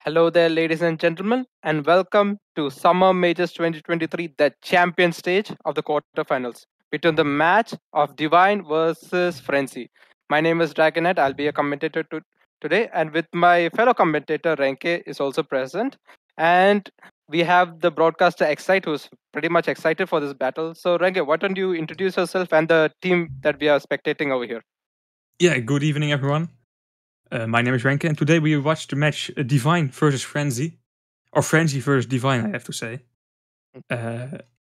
Hello there, ladies and gentlemen, and welcome to Summer Majors 2023, the champion stage of the quarterfinals between the match of Devine versus Frenzy. My name is Dragonet. I'll be a commentator today, and with my fellow commentator Renke is also present. And we have the broadcaster Excite, who's pretty much excited for this battle. So, Renke, why don't you introduce yourself and the team that we are spectating over here? Yeah, good evening, everyone. My name is Renke, and today we watched the match Devine versus Frenzy, or Frenzy versus Devine, I have to say.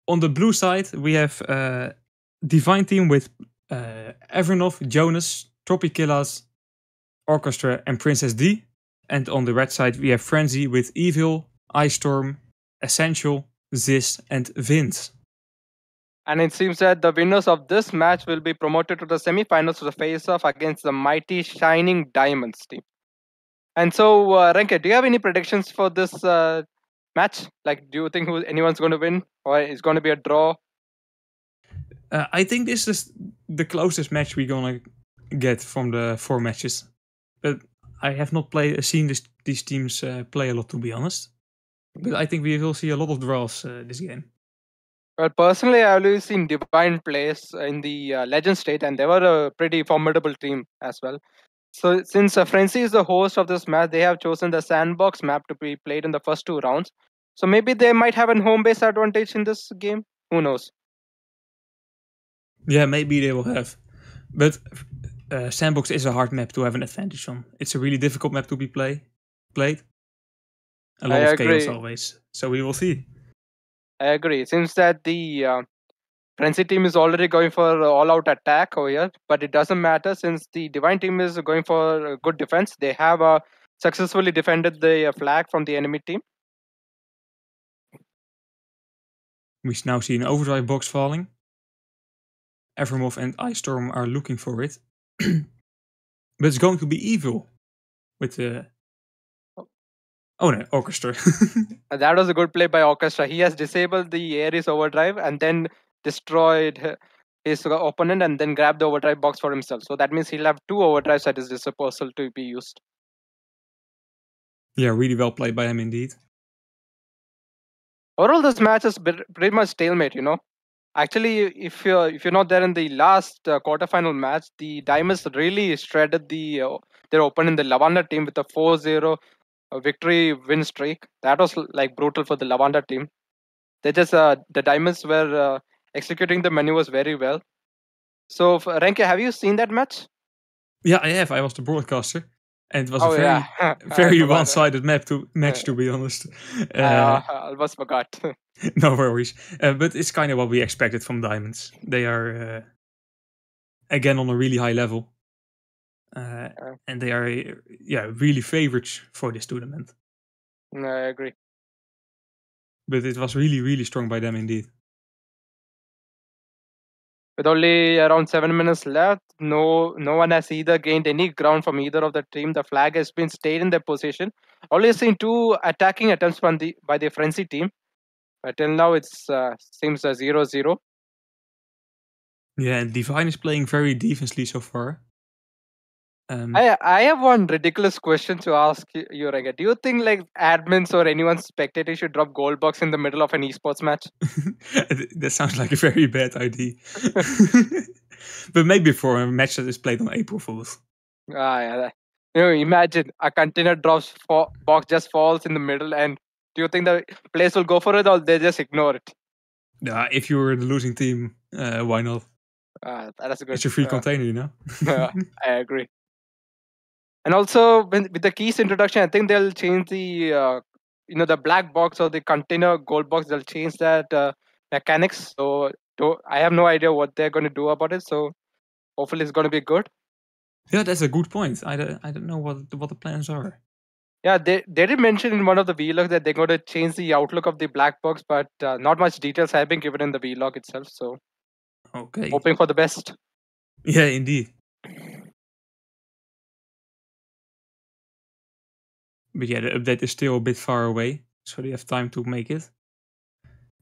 On the blue side, we have Devine team with Evernov, Jonas, Tropicillas, Orchestra, and Princess D. And on the red side, we have Frenzy with Evil, Ice Storm, Essential, Ziz, and Vince. And it seems that the winners of this match will be promoted to the semi-finals to the face-off against the mighty Shining Diamonds team. And so, Renke, do you have any predictions for this match? Like, do you think anyone's going to win, or it's going to be a draw? I think this is the closest match we're gonna get from the 4 matches. But I have not seen these teams play a lot, to be honest. But I think we will see a lot of draws this game. Well, personally, I've always seen Divine plays in the Legend State, and they were a pretty formidable team as well. So, since Frenzy is the host of this match, they have chosen the sandbox map to be played in the first 2 rounds. So maybe they might have a home base advantage in this game. Who knows? Yeah, maybe they will have. But Sandbox is a hard map to have an advantage on. It's a really difficult map to be played. A lot of chaos always. So we will see. I agree. Seems that the Frenzy team is already going for all-out attack over here, but it doesn't matter since the Divine team is going for good defense. They have successfully defended the flag from the enemy team. We now see an overdrive box falling. Evermov and Ice Storm are looking for it. But it's going to be Evil with the Oh no, Orchestra. That was a good play by Orchestra. He has disabled the Ares overdrive and then destroyed his opponent and then grabbed the overdrive box for himself. So that means he'll have 2 overdrives at his disposal to be used. Yeah, really well played by him indeed. Overall, this match is pretty much stalemate, Actually, if you're not there in the last quarterfinal match, the Diamonds really shredded their opponent, the Lavanda team, with a 4-0 victory win streak. That was like brutal for the Lavanda team. They just the Diamonds were executing the maneuvers very well. So, Renke, have you seen that match? Yeah, I have. I was the broadcaster, and it was very one-sided match, to be honest. I almost forgot. No worries. But it's kind of what we expected from Diamonds. They are again on a really high level, and they are really favorites for this tournament. I agree. But it was really, really strong by them indeed. With only around 7 minutes left, no one has either gained any ground from either of the team. The flag has been stayed in their position. Only seen 2 attacking attempts by the Frenzy team. Till now, it seems 0-0. Yeah, and Devine is playing very defensively so far. I have one ridiculous question to ask you, Rega. Do you think like admins or anyone spectator should drop gold box in the middle of an esports match? That sounds like a very bad idea. But maybe for a match that is played on April Fools. Yeah. Imagine a container drops, box just falls in the middle, and do you think the players will go for it or they just ignore it? Yeah, if you were the losing team, why not? That's a good. It's a free container, I agree. And also with the keys introduction, I think they'll change the the black box or the container gold box. They'll change that mechanics. So I have no idea what they're going to do about it. So hopefully it's going to be good. Yeah, that's a good point. I don't know what the plans are. Yeah, they did mention in one of the vlogs that they're going to change the outlook of the black box, but not much details have been given in the vlog itself. So okay, hoping for the best. Yeah, indeed. But yeah, the update is still a bit far away, so they have time to make it.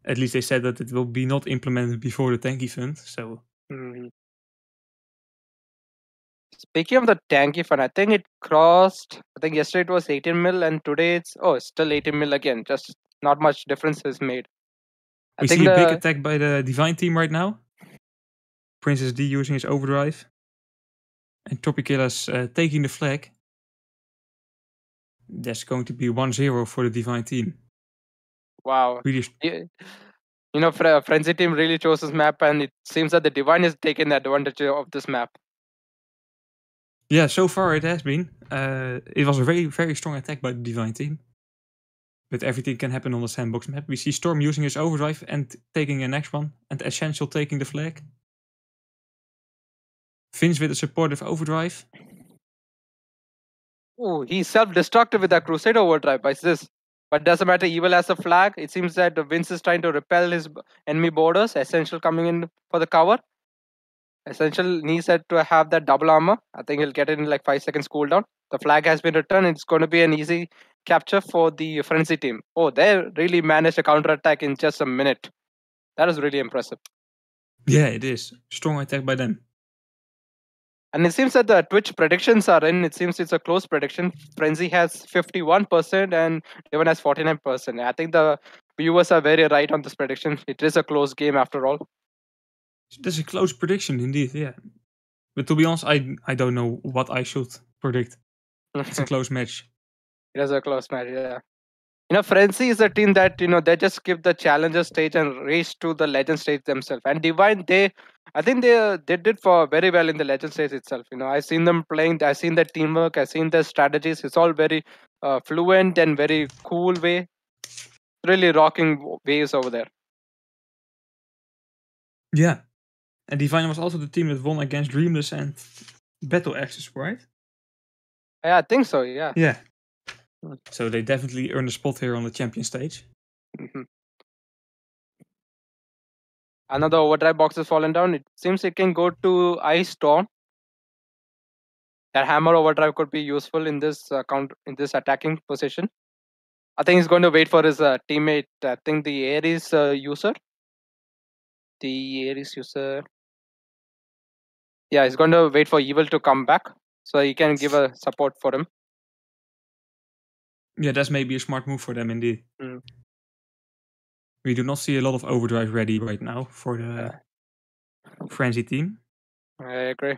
At least they said that it will be not implemented before the tank event, so... Speaking of the tanky fund, I think it crossed. I think yesterday it was 18 mil, and today it's still 18 mil again. Just not much difference is made. I We think see a big the attack by the Devine team right now. Princess D using his overdrive. And Tropicala's taking the flag. That's going to be 1-0 for the Devine team. wow, Really, Frenzy team really chose this map, and it seems that the Divine is taking advantage of this map. yeah, so far it has been. It was a very, very strong attack by the Devine team. But everything can happen on the sandbox map. We see Storm using his overdrive and taking a next one. And Essential taking the flag. Vince with a supportive overdrive. Oh, he's self-destructive with that Crusade overdrive by this. But doesn't matter, Evil has a flag. It seems that Vince is trying to repel his enemy borders. Essential coming in for the cover. Essential needs that to have that double armor. I think he'll get it in like 5 seconds cooldown. The flag has been returned. It's going to be an easy capture for the Frenzy team. Oh, they really managed a counter attack in just a minute. That is really impressive. Yeah, it is. Strong attack by them. And it seems that the Twitch predictions are in. It seems it's a close prediction. Frenzy has 51% and Devon has 49%. I think the viewers are very right on this prediction. It is a close game after all. That's a close prediction indeed, yeah. But to be honest, I don't know what I should predict. It's a close match. It is a close match, yeah. Frenzy is a team that, they just skip the challenger stage and race to the legend stage themselves. And Divine, I think they did for very well in the legend stage itself. I've seen them playing, I've seen their teamwork, I've seen their strategies. It's all very fluent and very cool way. Really rocking waves over there. Yeah. And Divine was also the team that won against Dreamless and Battle Axis, right? Yeah, I think so, yeah. Yeah. So they definitely earned a spot here on the champion stage. Mhm. Another overdrive box has fallen down. It seems it can go to Ice Storm. That hammer overdrive could be useful in this in this attacking position. I think he's going to wait for his teammate. I think the Ares user. The Ares user. Yeah, he's going to wait for Evil to come back so he can give a support for him. Yeah, that's maybe a smart move for them indeed. Mm. We do not see a lot of overdrive ready right now for the Frenzy team. I agree.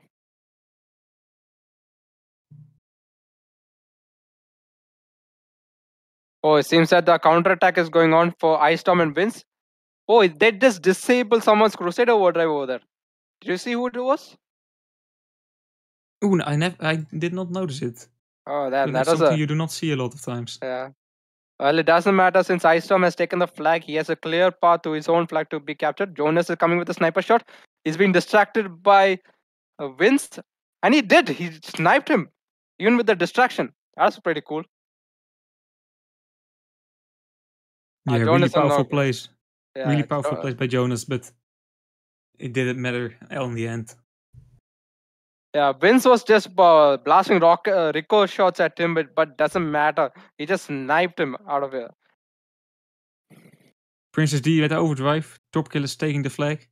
Oh, it seems that the counter attack is going on for Ice Storm and Vince. Oh, they just disabled someone's Crusade overdrive over there. Did you see who it was? Ooh, I did not notice it. Oh, So that that's was something you do not see a lot of times. yeah. Well, it doesn't matter since Ice Storm has taken the flag. He has a clear path to his own flag to be captured. Jonas is coming with a sniper shot. He's been distracted by Vince, and he did. He sniped him, even with the distraction. That's pretty cool. Yeah, really Jonas and powerful Nog. plays. Yeah, Really powerful plays by Jonas, but it didn't matter in the end. yeah. Vince was just blasting Rico shots at him, but doesn't matter. He just sniped him out of here. Princess D with the overdrive. Top kill is taking the flag.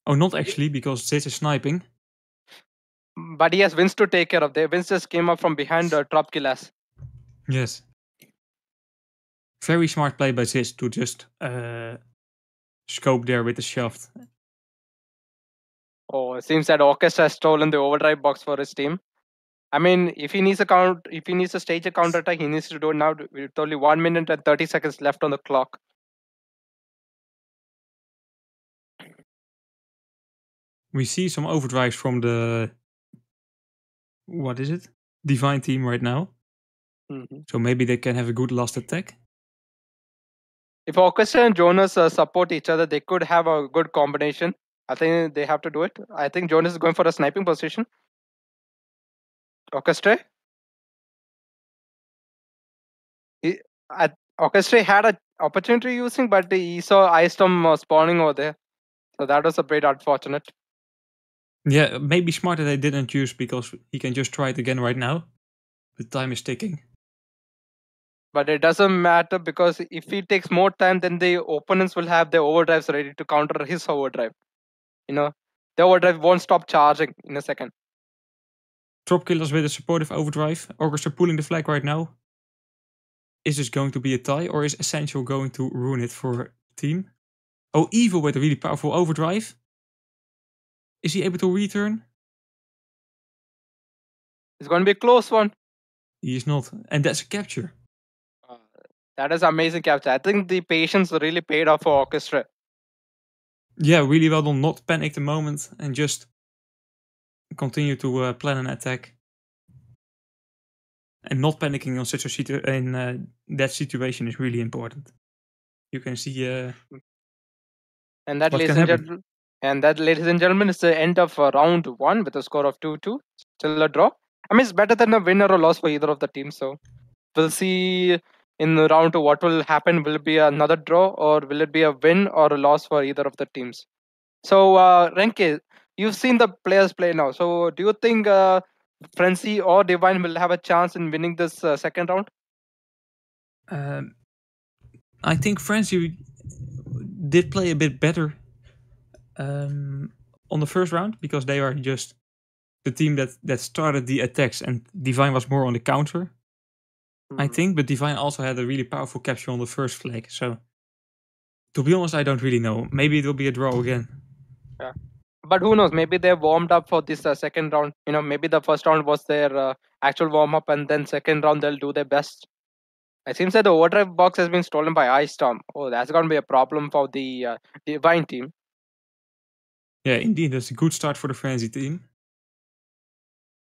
Oh, not actually, because Zitz is sniping. But he has Vince to take care of. Vince just came up from behind Trop Killas. Yes. Very smart play by Zitz to just scope there with the shaft. Oh, it seems that Orchestra has stolen the overdrive box for his team. I mean, if he needs to stage a counter attack, he needs to do it now with only 1 minute and 30 seconds left on the clock. We see some overdrives from the what is it? Devine team right now. Mm-hmm. So maybe they can have a good last attack. If Orchestra and Jonas support each other, they could have a good combination. I think they have to do it. I think Jonas is going for a sniping position. Orchestra? Orchestra had an opportunity using, but he saw Ice Storm spawning over there. So that was a bit unfortunate. Yeah, maybe smart that they didn't use because he can just try it again right now. The time is ticking. But it doesn't matter because if he takes more time, then the opponents will have their overdrives ready to counter his overdrive. The overdrive won't stop charging in a second. Trop Killers with a supportive overdrive. Orchestra pulling the flag right now. Is this going to be a tie, or is Essential going to ruin it for team? Oh, Evil with a really powerful overdrive. Is he able to return? It's going to be a close one. He is not. And that's a capture. Uh, that is amazing capture. I think the patience really paid off for Orchestra. Yeah, really well done. Not panic the moment and just continue to plan an attack. And not panicking on such a in that situation is really important. You can see And that, what ladies can and happen. gentlemen, is the end of round 1 with a score of 2-2. Still a draw. I mean, it's better than a win or a loss for either of the teams. So we'll see in round 2 what will happen. Will it be another draw, or will it be a win or a loss for either of the teams? So, Renke, you've seen the players play now. So, do you think Frenzy or Devine will have a chance in winning this second round? I think Frenzy did play a bit better on the first round because they are just the team that started the attacks and Divine was more on the counter. I think, but Divine also had a really powerful capture on the first flag. So, to be honest, I don't really know. Maybe it will be a draw again. Yeah. But who knows? Maybe they warmed up for this second round. Maybe the first round was their actual warm up, and then second round they'll do their best. It seems that the overdrive box has been stolen by Ice Storm. Oh, that's going to be a problem for the Divine team. Yeah, indeed, that's a good start for the Frenzy team.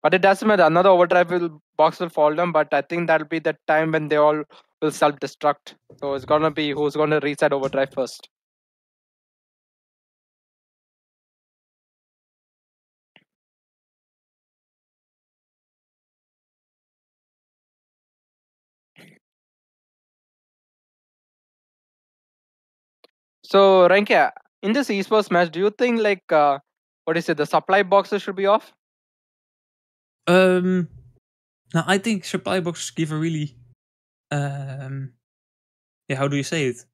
But it doesn't matter. Another overdrive box will fall down, but I think that'll be the time when they all will self destruct. So it's gonna be who's gonna reset overdrive first. So Rankia, in this esports match, do you think like what is it? The supply boxes should be off. Now I think supply boxes give a really, yeah, how do you say it?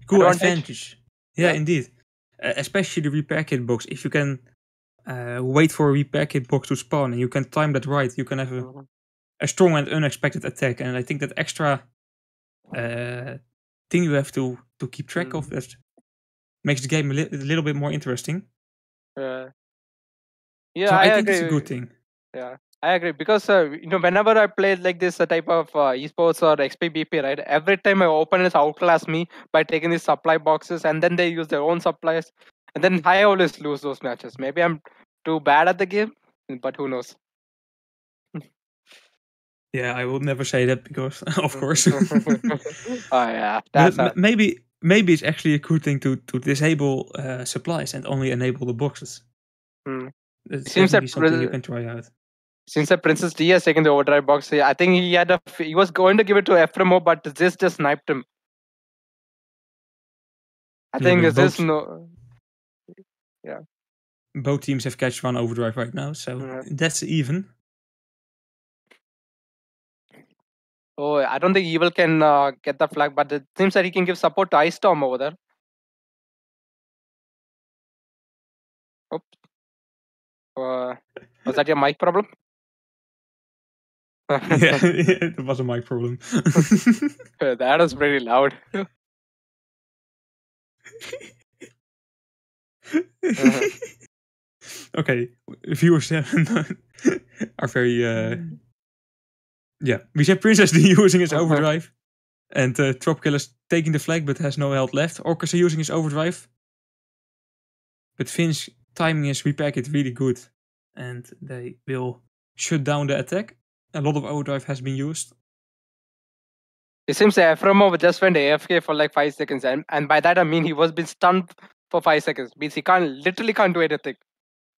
Cool Advantage. advantage. Yeah, Yeah. indeed. Especially the repair kit box. If you can wait for a repair kit box to spawn and you can time that right, you can have Mhm. a strong and unexpected attack. And I think that extra thing you have to keep track of Mm. that makes the game a little bit more interesting. Yeah, So I I think it's a good agree. thing. Yeah, I agree because whenever I play like this type of esports or XPBP, right? Every time my opponents outclass me by taking these supply boxes, and then they use their own supplies, and then I always lose those matches. Maybe I'm too bad at the game, but who knows? Yeah, I will never say that because, of course. Oh yeah, But that's a. maybe it's actually a good thing to disable supplies and only enable the boxes. Hmm. It's Seems that definitely something you can try out. since that Princess D has taken the overdrive box, I think he was going to give it to Ephraimo, but Ziz just sniped him. I Yeah, think but Ziz no. Yeah. both teams have catch one overdrive right now, so Yeah. that's even. Oh, I don't think Evil can get the flag, but it seems that he can give support to Ice Storm over there. Oops. Was that your mic problem? Yeah, that wasn't my problem. That was pretty loud. Uh-huh. Okay, viewers are very. Yeah, we said Princess D using his overdrive, and Tropkill is taking the flag but has no health left. Orcus using his overdrive, but Finch timing his repack it really good, and they will shut down the attack. A lot of overdrive has been used. It seems that Ephraimo just went AFK for like 5 seconds, and by that I mean he was been stunned for 5 seconds. Means he literally can't do anything.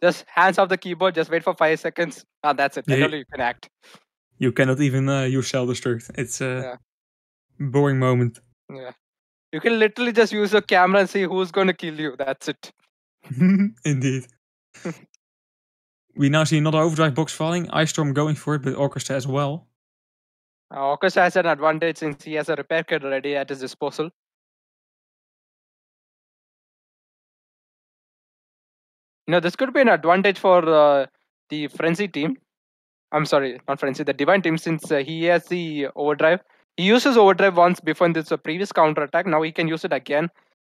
Just hands off the keyboard, just wait for 5 seconds. That's it. Then Yeah, only you can act. you cannot even use cell destruct. It's a Yeah, boring moment. yeah. You can literally just use your camera and see who's going to kill you. That's it. Indeed. We now see another overdrive box falling. Ice Storm going for it, but Orchestra as well. Orchestra has an advantage since he has a repair kit ready at his disposal. This could be an advantage for the Frenzy team. I'm sorry, not Frenzy, the Divine team, since he has the overdrive. He uses overdrive once before in this previous counter attack. Now he can use it again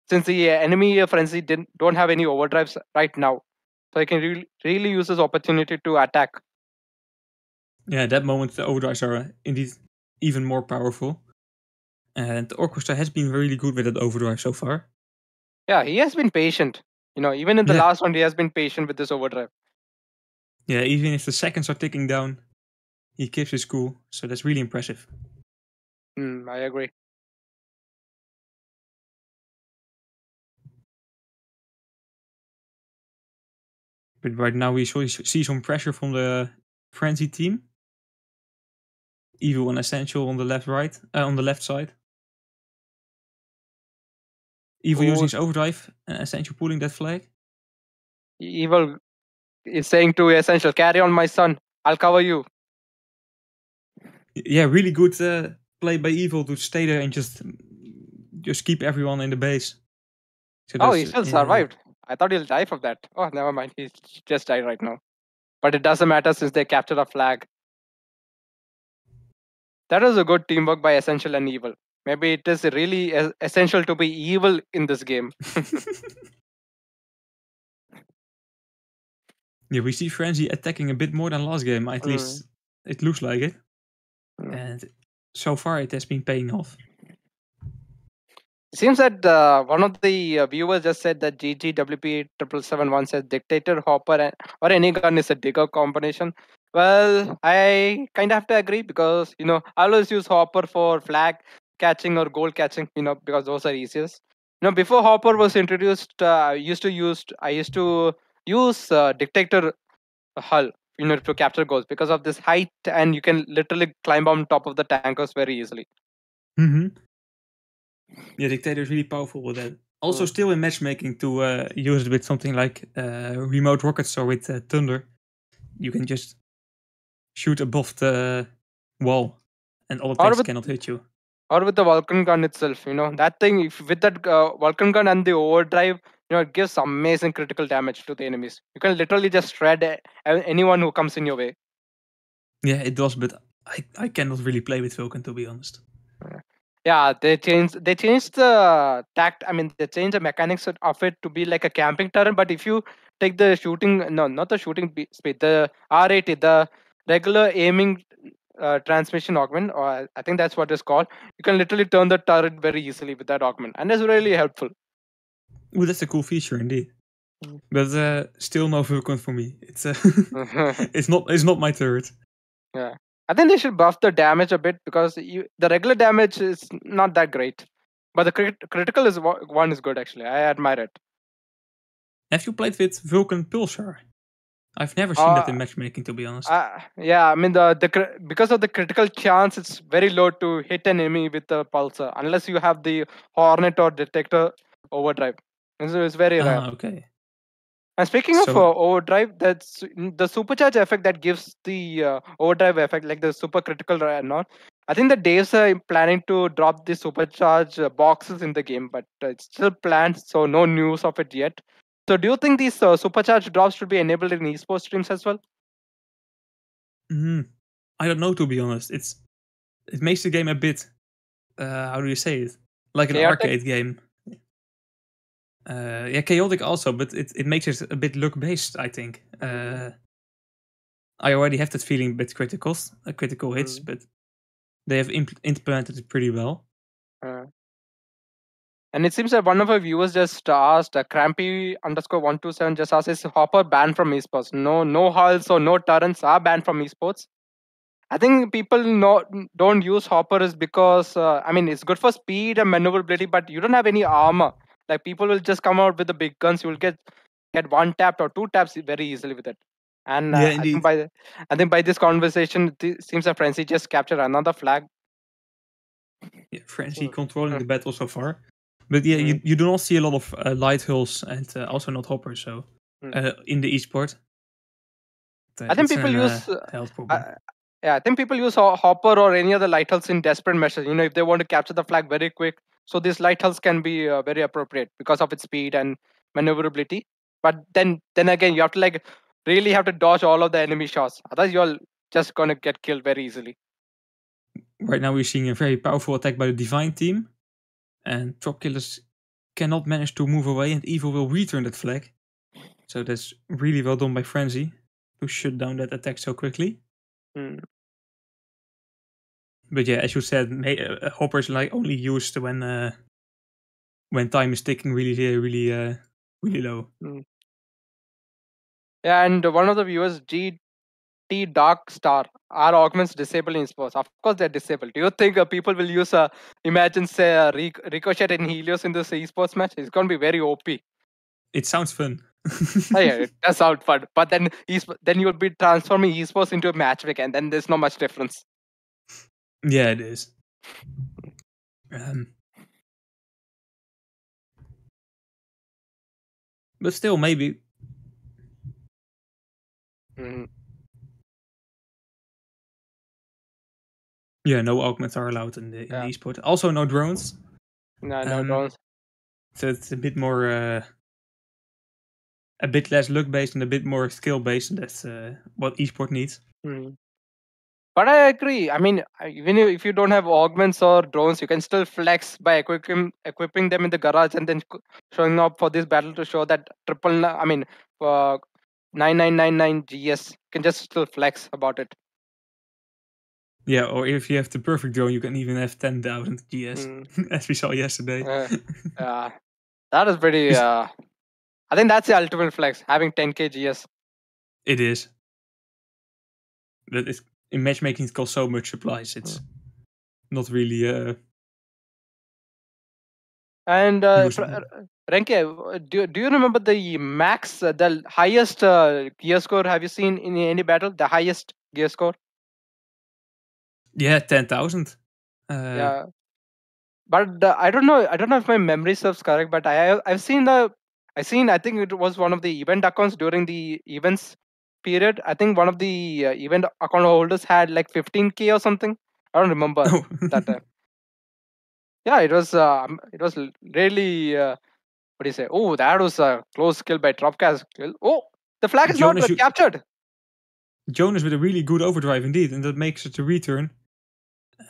since the enemy Frenzy don't have any overdrives right now. So he can really use this opportunity to attack. Yeah, at that moment the overdrives are indeed even more powerful. And the Orchestra has been really good with that overdrive so far. Yeah, he has been patient. Even in the Yeah. last round, he has been patient with this overdrive. Yeah, even if the seconds are ticking down, he keeps his cool. So that's really impressive. I agree. But right now we see some pressure from the Frenzy team. Evil and Essential on the left side. Evil using his overdrive and Essential pulling that flag. Evil is saying to Essential, carry on, my son. I'll cover you. Yeah, really good play by Evil to stay there and just keep everyone in the base. So Oh, that's he still survived. I thought he'll die from that. Oh, never mind. He just died right now. But it doesn't matter since they captured a flag. That was a good teamwork by Essential and Evil. Maybe it is really essential to be evil in this game. Yeah, we see Frenzy attacking a bit more than last game. At least it looks like it. And so far it has been paying off. It seems that one of the viewers just said that GGWP777 says Dictator, Hopper, or any gun is a digger combination. Well, I kind of have to agree because, I always use Hopper for flag catching or goal catching, because those are easiest. Before Hopper was introduced, I used to use Dictator hull, to capture goals because of this height and you can literally climb on top of the tankers very easily. Mm-hmm. Yeah, Dictator is really powerful with that. Also, still in matchmaking to use it with something like remote rockets or with Thunder. You can just shoot above the wall and all the Or tanks with cannot hit you. or with the Vulcan gun itself, that thing, if with that Vulcan gun and the overdrive, it gives amazing critical damage to the enemies. You can literally just shred anyone who comes in your way. Yeah, it does, but I cannot really play with Vulcan, to be honest. Yeah, they changed the tact. I mean, they changed the mechanics of it to be like a camping turret. But if you take the shooting, no, not the shooting speed, the R80, the regular aiming transmission augment, or I think that's what it's called. You can literally turn the turret very easily with that augment, and it's really helpful. Ooh, that's a cool feature indeed. But still no Vulcan for me. It's it's not my turret. Yeah, I think they should buff the damage a bit because the regular damage is not that great, but the critical one is good actually. I admire it. Have you played with Vulcan Pulsar? I've never seen that Uh, in matchmaking, to be honest. yeah, I mean because of the critical chance, it's very low to hit an enemy with the pulsar unless you have the Hornet or Detector overdrive. It's very rare. Okay. And speaking of So overdrive, that's the supercharge effect that gives the overdrive effect, like the super critical and all. I think the devs are planning to drop the supercharge boxes in the game, but it's still planned, so no news of it yet. So, do you think these supercharge drops should be enabled in esports streams as well? I don't know, to be honest. It makes the game a bit how do you say it? Like an Chaotic? arcade game. Yeah, chaotic also, but it makes it a bit luck based, I think. I already have that feeling with critical hits, Mm. but they have implemented it pretty well. Uh, and it seems that one of our viewers just asked, Crampy underscore 127 just asked, is Hopper banned from esports? No, no hulls or no turrets are banned from esports. I think people don't use Hopper is because I mean it's good for speed and maneuverability, but you don't have any armor. Like people will just come out with the big guns. You will get one tapped or two taps very easily with it. And Yeah, I think indeed. by this conversation, it seems that Frenzy just captured another flag. Yeah, Frenzy Mm. controlling the battle so far. But yeah, Mm. you do not see a lot of light hulls and also not hoppers. So Mm. in the esport, I think it's people an use health problem. uh, yeah, I think people use Hopper or any other lighthouses in desperate measures. If they want to capture the flag very quick, so these lighthouses can be very appropriate because of its speed and maneuverability. But then again, you have to really have to dodge all of the enemy shots. Otherwise, just gonna get killed very easily. Right now we're seeing a very powerful attack by the Devine team, and Trop Killers cannot manage to move away, and Evil will return that flag. So that's really well done by Frenzy to shut down that attack so quickly. Hmm. But yeah, as you said, Hopper is like only used when time is ticking really low. Hmm. Yeah, and one of the viewers, GT Dark Star, are augments disabled in sports? Of course, they're disabled. Do you think people will use Imagine, say, Ricochet and Helios in this esports match? It's going to be very OP. It sounds fun. Oh, yeah, it does sound fun. But then you'll be transforming esports into a matchmaker, and then there's not much difference. Yeah, it is. But still, maybe. Mm-hmm. Yeah, no augments are allowed in the Yeah. esport. Also, no drones. No, no drones. So it's a bit more, a bit less luck based and a bit more skill based, and that's what esport needs. Mm. But I agree. I mean, even if you don't have augments or drones, you can still flex by equipping them in the garage and then showing up for this battle to show that I mean, 9999 GS. You can just still flex about it. Yeah, or if you have the perfect drone, you can even have 10,000 GS, Mm. as we saw yesterday. Yeah, that is pretty. I think that's the ultimate flex, having 10k GS. It is. But in matchmaking, it costs so much supplies. It's not really And usable. Renke, do you remember the max, the highest gear score have you seen in any battle? The highest gear score? Yeah, 10,000. Yeah, but I don't know. I don't know if my memory serves correct, but I've seen I think it was one of the event accounts during the events period. I think one of the event account holders had like 15k or something. I don't remember Oh. that time. Yeah, it was really what do you say? Oh, that was a close kill by Dropcast kill. Oh, the flag is not Jonas, captured. Jonas with a really good overdrive indeed, and that makes it a return.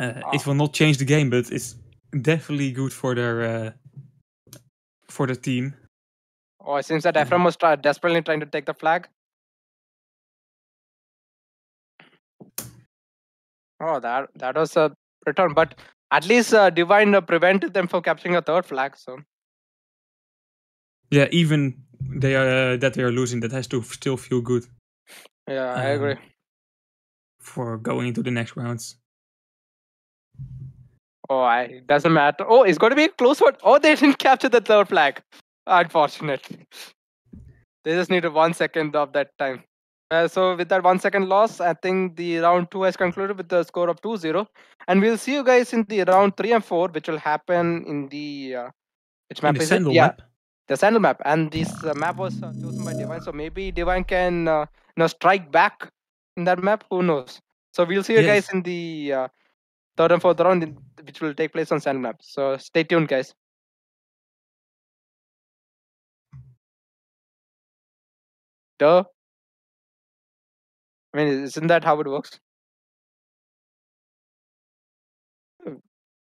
It Ah. will not change the game, but it's definitely good for the team. Oh, it seems that Ephraim was desperately trying to take the flag. Oh, that was a return, but at least Devine prevented them from capturing a third flag. So Yeah, even they are losing, that has to still feel good. yeah, I agree. For going into the next rounds. Oh, it doesn't matter. Oh, it's going to be a close one. Oh, they didn't capture the third flag. Unfortunately, they just needed 1 second of that time. So with that 1 second loss, I think the round 2 has concluded with the score of 2-0. And we'll see you guys in the round 3 and 4, which will happen in the which In map the is it? Sandal Yeah, map. the Sandal map. And this map was chosen by Devine, so maybe Devine can strike back in that map. Who knows? So we'll see you guys Yes. in the third and fourth round, which will take place on Sandal map. So stay tuned, guys. Duh. I mean, isn't that how it works?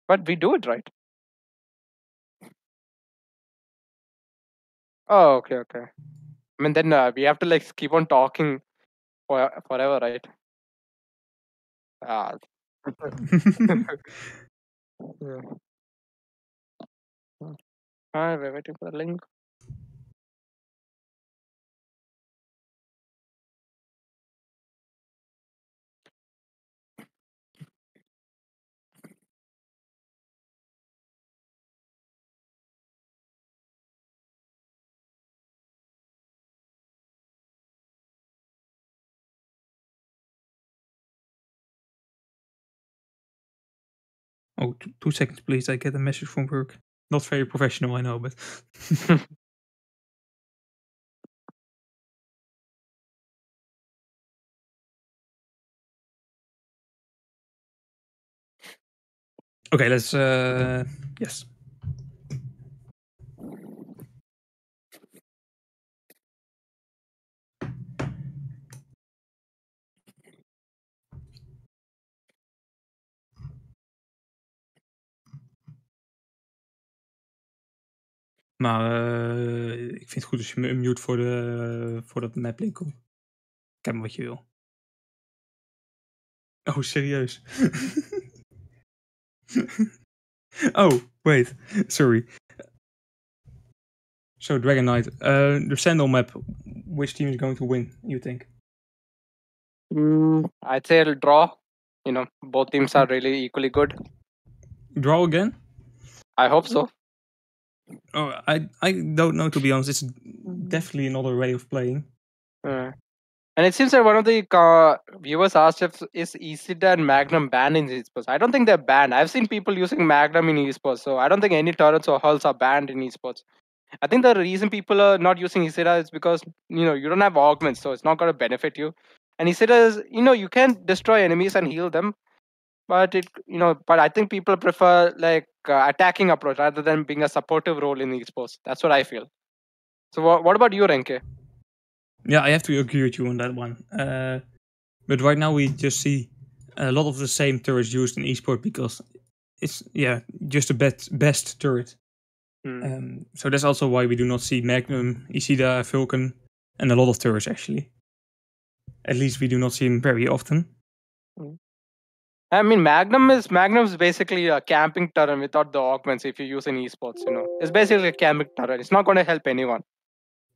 But we do it right. Oh, okay, okay. I mean, then we have to like keep on talking forever, right? Ah. Yeah. We're waiting for the link. Oh, 2 seconds, please. I get a message from work. Not very professional, I know, but. Okay, let's. Yes. Maar ik vind het goed als je me unmute voor dat maplink komt. Kijk maar wat je wil. Oh, serieus? Oh, wait. Sorry. So, Dragon Knight. The Sandal map. Which team is going to win, you think? I'd say it'll draw. Both teams are really equally good. Draw again? I hope so. Oh, I don't know, to be honest. It's definitely another way of playing. And it seems that one of the viewers asked if is Isida and Magnum banned in esports. I don't think they're banned. I've seen people using Magnum in esports, so I don't think any turrets or hulls are banned in esports. I think the reason people are not using Isida is because you don't have augments, so it's not going to benefit you. And Isida is you can destroy enemies and heal them, but but I think people prefer like attacking approach rather than being a supportive role in esports. That's what I feel. So what about you, Renke? Yeah, I have to agree with you on that one. But right now we just see a lot of the same turrets used in esports because it's just the best turret. So that's also why we do not see Magnum, Isida, Vulcan, and a lot of turrets actually. At least we do not see them very often. I mean, Magnum's basically a camping turret without the augments. If you use in esports, it's basically a camping turret. It's not going to help anyone.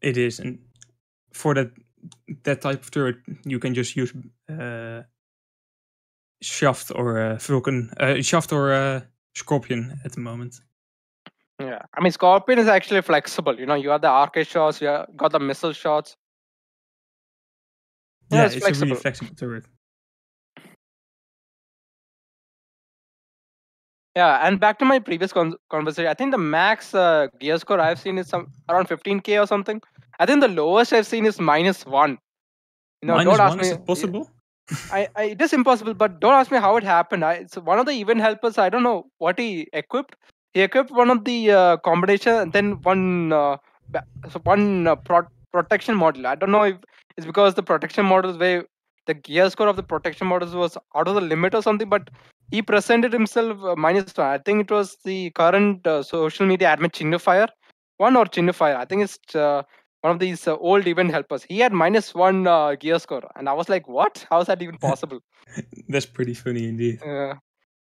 It is, and for that type of turret, you can just use Shaft or Vulcan, Shaft or Scorpion at the moment. Yeah, I mean, Scorpion is actually flexible. You have the arcade shots, you got the missile shots. Yeah, it's a flexible. really flexible turret. Yeah, and back to my previous conversation, I think the max gear score I've seen is around 15k or something. I think the lowest I've seen is -1. Don't ask -1, me. is it possible? It is impossible, but don't ask me how it happened. It's one of the event helpers. I don't know what he equipped. He equipped one of the combination, and then one protection model. I don't know if it's because the protection models where the gear score of the protection models was out of the limit or something. But he presented himself -1. I think it was the current social media admin Chinnufire, one or Chinnufire. I think it's one of these old event helpers. He had -1 gear score, and I was like, "What? How is that even possible?" That's pretty funny indeed.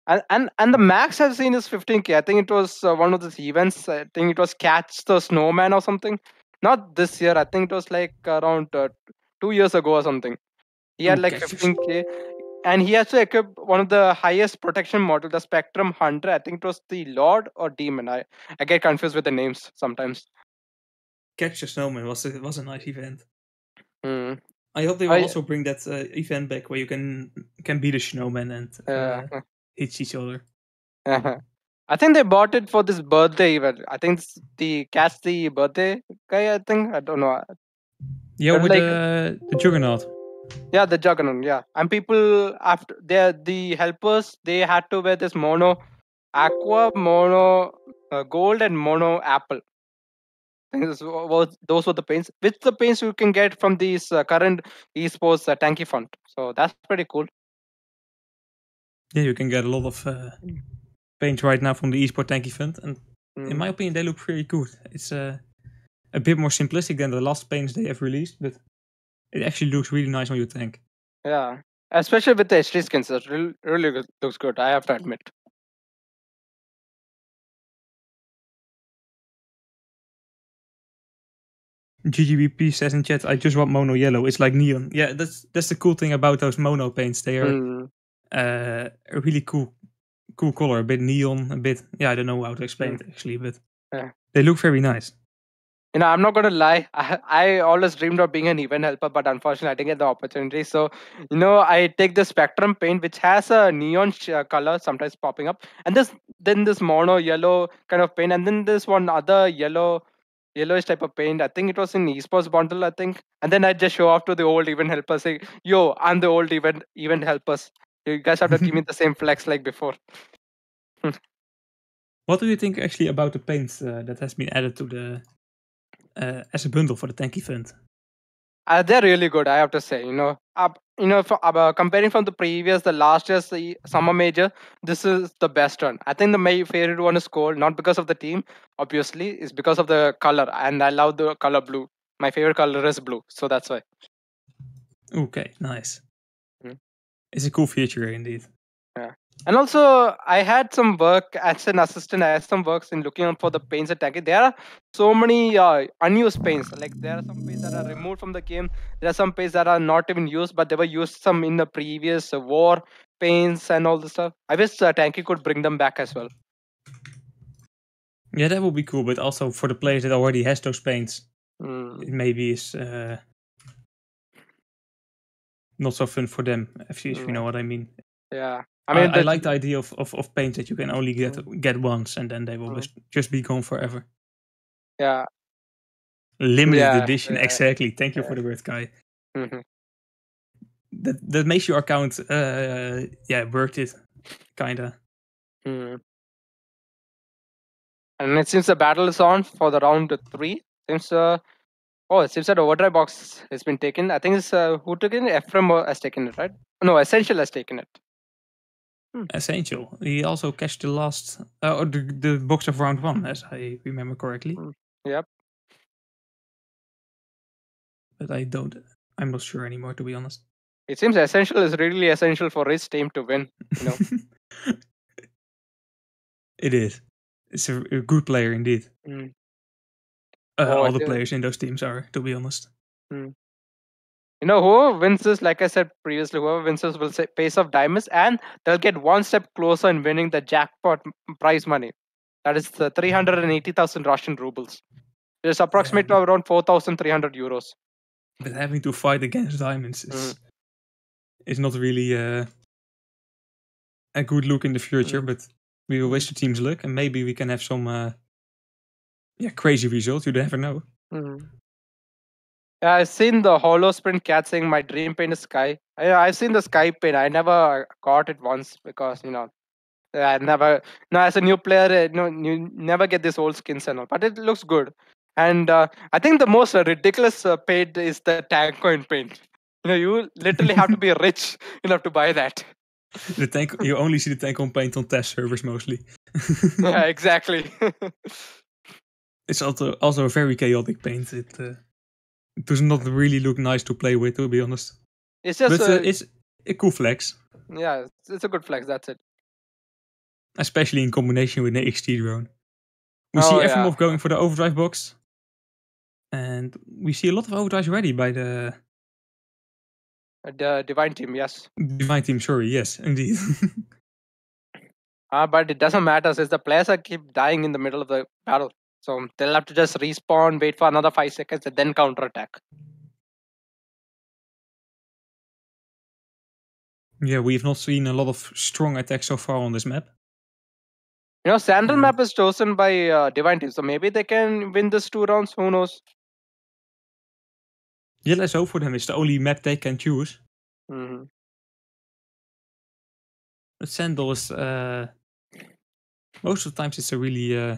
And the max I've seen is 15k. I think it was one of these events. I think it was Catch the Snowman or something. Not this year. I think it was like around 2 years ago or something. He had like 15k, and he has to equip one of the highest protection model, the Spectrum Hunter. I think it was the Lord or Demon. I get confused with the names sometimes. Catch the Snowman was a nice event. Mm. I hope they will also bring that event back where you can beat a snowman and hit each other. I think they bought it for this birthday event. I think it's the Catch the Birthday guy. I think I don't know. Yeah, with the Juggernaut. Yeah, the Juggernaut. Yeah, and people after the helpers, they had to wear this mono aqua, mono gold, and mono apple. I think those were the paints. Which the paints you can get from these current esports tanky font. So that's pretty cool. Yeah, you can get a lot of paints right now from the esport tanky fund, and in my opinion, they look pretty good. It's a bit more simplistic than the last paints they have released, but it actually looks really nice on your tank. Yeah, especially with the HD skins, it really looks good. I have to admit. GGBP says in chat, I just want mono yellow. It's like neon. Yeah, that's the cool thing about those mono paints. They are a really cool color, a bit neon, a bit. Yeah, I don't know how to explain it actually, but they look very nice. I'm not gonna lie. I always dreamed of being an event helper, but unfortunately, I didn't get the opportunity. So, I take the Spectrum paint, which has a neon color sometimes popping up, and then this mono yellow kind of paint, and then this one other yellowish type of paint. I think it was in esports bundle. I think, and then I just show off to the old event helpers, saying, "Yo, I'm the old event helpers. You guys have to give me the same flex like before." What do you think actually about the paint that has been added to the as a bundle for the tanky fund? They're really good, I have to say. Comparing from the last year's summer major, this is the best one. I think my favorite one is Cold, not because of the team, obviously, it's because of the color, and I love the color blue. My favorite color is blue, so that's why. Okay, nice. Mm. It's a cool feature indeed. Yeah. And also, I had some work as an assistant. I had some works in looking out for the paints at Tanky. There are so many unused paints. Like there are some paints that are removed from the game. There are some paints that are not even used, but they were used some in the previous war paints and all the stuff. I wish Tanky could bring them back as well. Yeah, that would be cool. But also for the players that already has those paints, it maybe is not so fun for them. If you know what I mean. Yeah. I like the idea of paints that you can only get once, and then they will just be gone forever. Yeah. Limited Yeah. edition, Yeah. exactly. Thank you for the word, Kai. That makes your account worth it, kinda. And it seems the battle is on for the round 3. Seems it seems that overdrive box has been taken. I think it's who took it? Ephraim has taken it, right? No, Essential has taken it. Essential. He also cashed the last or the box of round 1, as I remember correctly. Yep. But I'm not sure anymore, to be honest. It seems Essential is really essential for his team to win. It is. It's a good player indeed. All the players in those teams are, to be honest. Whoever wins this, like I said previously, whoever wins this will say pace of diamonds, and they'll get one step closer in winning the jackpot prize money. That is the 380,000 Russian rubles. It's approximately around 4,300 euros. But having to fight against diamonds is not really a good look in the future. But we will wish the teams luck, and maybe we can have some crazy results. You never know. I've seen the Hollow Sprint cat saying my dream paint is sky. I've seen the sky paint. I never got it once because I never. No, as a new player, you never get these old skins and all. But it looks good, and I think the most ridiculous paint is the tank coin paint. You literally have to be rich enough to buy that. The tank. You only see the tank on paint on test servers mostly. Yeah, exactly. It's also a very chaotic paint. It does not really look nice to play with, to be honest. It's just it's a cool flex. Yeah, it's a good flex. That's it. Especially in combination with the XT drone. We see Efremov going for the overdrive box. And we see a lot of overdrives ready by the Devine team, yes. Devine team, sorry, yes, indeed. But it doesn't matter since the players are keep dying in the middle of the battle. So they'll have to just respawn, wait for another 5 seconds, and then counterattack. Yeah, we've not seen a lot of strong attacks so far on this map. Sandal map is chosen by Devine team, so maybe they can win this 2 rounds. Who knows? Yeah, let's hope for them. It's the only map they can choose. But Sandal is most of the times it's a really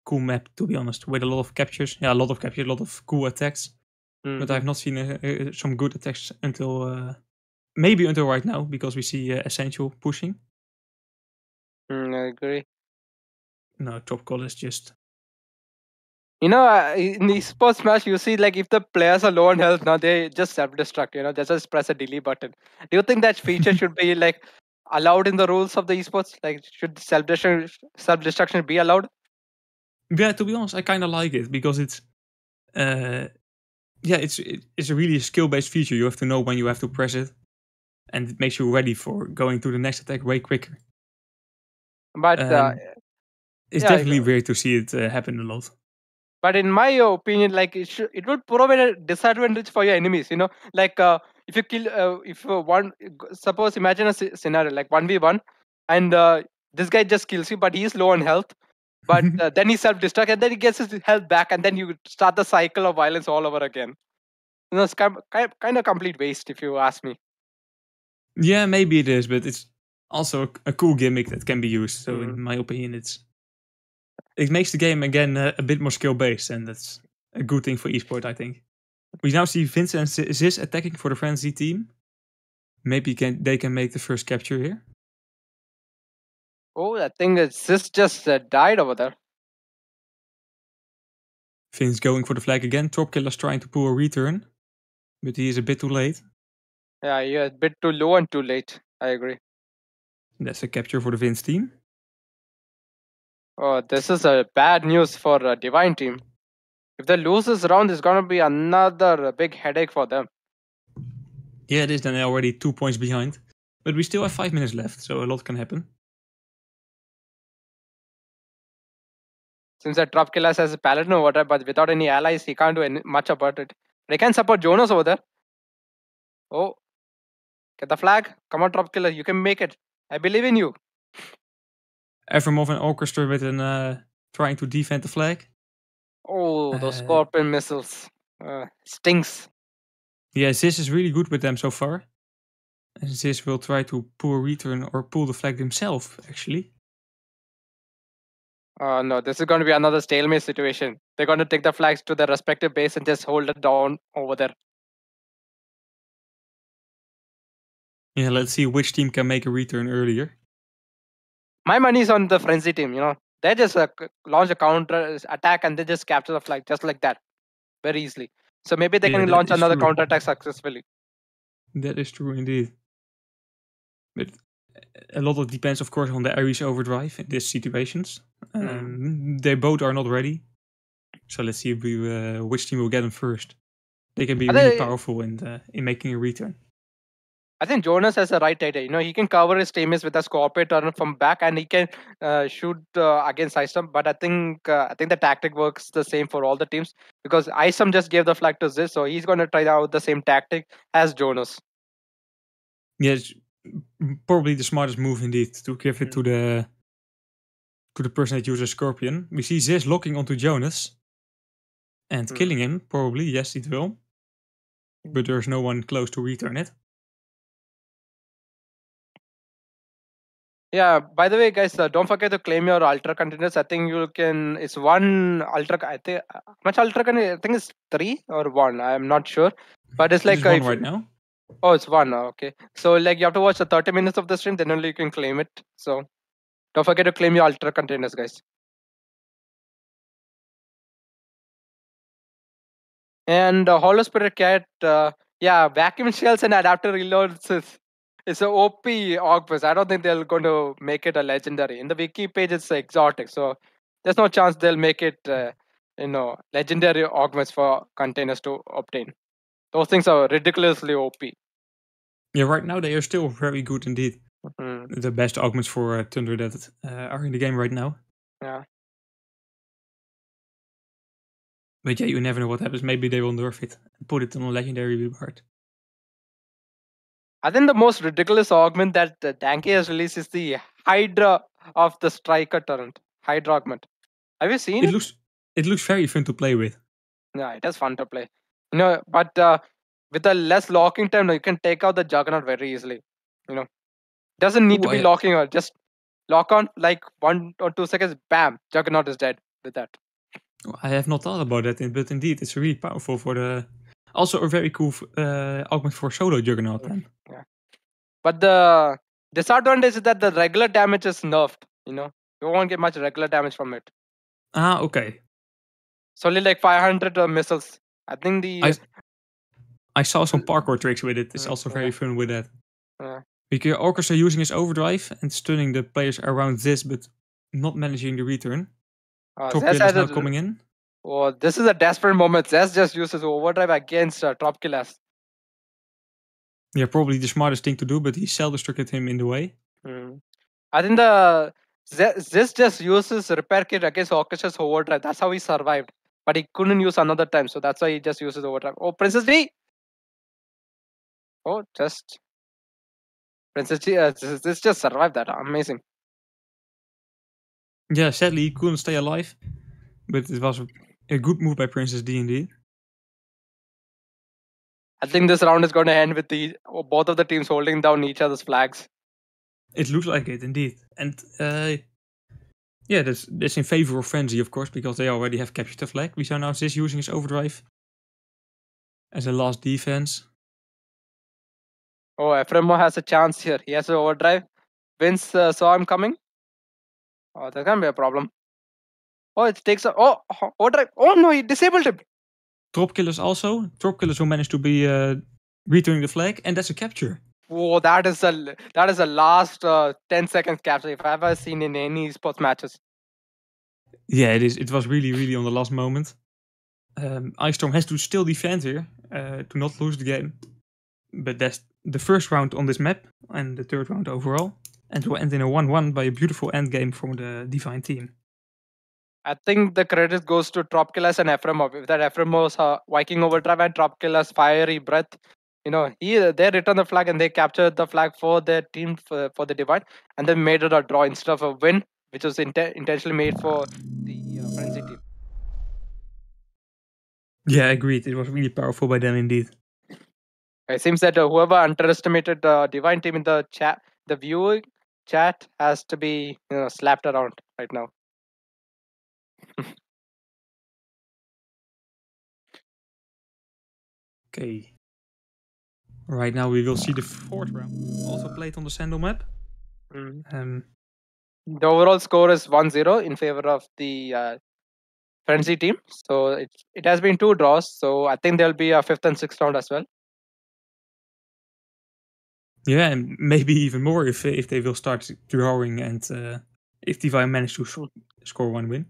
cool map, to be honest, with a lot of captures. Yeah, a lot of captures, a lot of cool attacks. But I've not seen some good attacks until maybe until right now, because we see Essential pushing. I agree. No, top call is just. In esports match, you see, like, if the players are low on health, now they just self-destruct. They just press a delete button. Do you think that feature should be like allowed in the rules of the esports? Like, should self-destruction be allowed? Yeah, to be honest, I kind of like it because it's it's a really skill-based feature. You have to know when you have to press it, and it makes you ready for going to the next attack way quicker. But it's definitely weird to see it happen a lot. But in my opinion, like, it would provide a disadvantage for your enemies. Like, if you kill, suppose imagine a scenario like 1v1, and this guy just kills you, but he's low on health. But then he self-destruct, and then he gets his health back, and then you start the cycle of violence all over again. It's kind of complete waste, if you ask me. Yeah, maybe it is, but it's also a cool gimmick that can be used. So, in my opinion, it makes the game again a bit more skill-based, and that's a good thing for esport, I think. We now see Vincent and Ziz attacking for the Frenzy team. Maybe they can make the first capture here. Oh, I think Ziz just died over there. Vince going for the flag again. Tropkiller's trying to pull a return, but he is a bit too late. Yeah, you're a bit too low and too late. I agree. That's a capture for the Vince team. Oh, this is a bad news for Devine team. If they lose this round, it's gonna be another big headache for them. Yeah, it is. Then they're already 2 points behind, but we still have 5 minutes left, so a lot can happen. Since that Tropkilas has a paladin over there, but without any allies, he can't do much about it. They can support Jonas over there. Oh, get the flag. Come on, Tropkiller, you can make it. I believe in you. Evermov and Orchestra with an trying to defend the flag. Oh, those Scorpion missiles. Stinks. Yeah, Ziz is really good with them so far. And Ziz will try to pull a return or pull the flag himself, actually. No, this is going to be another stalemate situation. They're going to take the flags to their respective base and just hold it down over there. Yeah, let's see which team can make a return earlier. My money is on the Frenzy team, They just launch a counter attack and they just capture the flag just like that. Very easily. So maybe they can launch another counter attack successfully. That is true indeed. But a lot of it depends, of course, on the Ares overdrive in these situations. They both are not ready. So let's see which team will get them first. They can be really powerful in making a return. I think Jonas has the right idea. He can cover his teammates with a Scorpion turn from back, and he can shoot against Isom. But I think the tactic works the same for all the teams because Isom just gave the flag to Ziz, so he's going to try out the same tactic as Jonas. Yes, probably the smartest move indeed to give it to the person that uses Scorpion. We see Ziz locking onto Jonas and killing him. Probably, yes, it will. But there's no one close to return it. Yeah, by the way, guys, don't forget to claim your ultra containers. I think you can. It's one ultra. I think much ultra container. I think it's 3 or 1. I'm not sure, but it's like it's one right now. Oh, it's 1. Okay, so like you have to watch the 30 minutes of the stream, then only you can claim it. So don't forget to claim your ultra containers, guys. And Hollow Spirit Cat, vacuum shells and adapter reloads is a OP August. I don't think they're going to make it a legendary. In the wiki page, it's exotic, so there's no chance they'll make it, legendary augments for containers to obtain. Those things are ridiculously OP. Yeah, right now they are still very good indeed. The best augments for Thunder that are in the game right now. Yeah. But yeah, you never know what happens. Maybe they will nerf it and put it on a legendary reward. I think the most ridiculous augment that Danke has released is the Hydra of the Striker turret. Hydra augment. Have you seen it? It looks very fun to play with. Yeah, it is fun to play. But with a less locking time, you can take out the Juggernaut very easily. Doesn't need to be locking or just lock on like 1 or 2 seconds. Bam, Juggernaut is dead with that. I have not thought about that, but indeed, it's really powerful for the. Also, a very cool augment for solo Juggernaut. Then. Yeah. But the disadvantage is that the regular damage is nerfed. You won't get much regular damage from it. Ah, okay. It's only like 500 missiles. I think I saw some parkour tricks with it. It's also very fun with that. Because Orchestra using his overdrive and stunning the players around this, but not managing the return. Tropkill is now coming in. Oh, this is a desperate moment. Zest just uses overdrive against Tropkillas. Yeah, probably the smartest thing to do, but he self-destructed him in the way. I think Zest just uses repair kit against Orchestra's overdrive. That's how he survived. But he couldn't use another time, so that's why he just uses overdrive. Oh, Princess D! Oh, Princess D, this just survived that. Amazing. Yeah, sadly he couldn't stay alive, but it was a good move by Princess D indeed. I think this round is going to end with both of the teams holding down each other's flags. It looks like it indeed, and yeah, that's in favor of Frenzy, of course, because they already have captured the flag. We saw now Ziz using his overdrive. as a last defense. Oh, Efremo has a chance here. He has to overdrive. Vince saw him coming. Oh, that can be a problem. Oh, it takes a. Oh, overdrive. Oh no, he disabled him. Drop killers also. Drop killers who managed to be returning the flag, and that's a capture. Oh, that is a last 10 seconds capture if I've ever seen in any sports matches. Yeah, it is. It was really, really on the last moment. Ice Storm has to still defend here to not lose the game. But that's the first round on this map and the third round overall. And will end in a 1-1 by a beautiful end game from the Devine team. I think the credit goes to Tropkilas and Efremov. If that Efremov's Viking overdrive and Tropkilas fiery breath, they returned the flag and they captured the flag for their team for the Divine, and they made it a draw instead of a win, which was intentionally made for the Frenzy team. Yeah, agreed. It was really powerful by them indeed. It seems that whoever underestimated the Divine team in the chat, the viewing chat, has to be slapped around right now. Okay. Right now we will see the fourth round, also played on the Sandal map. The overall score is 1-0 in favor of the Frenzy team. So it has been 2 draws. So I think there'll be a 5th and 6th round as well. Yeah, and maybe even more if they will start drawing and if Devine manage to score 1 win.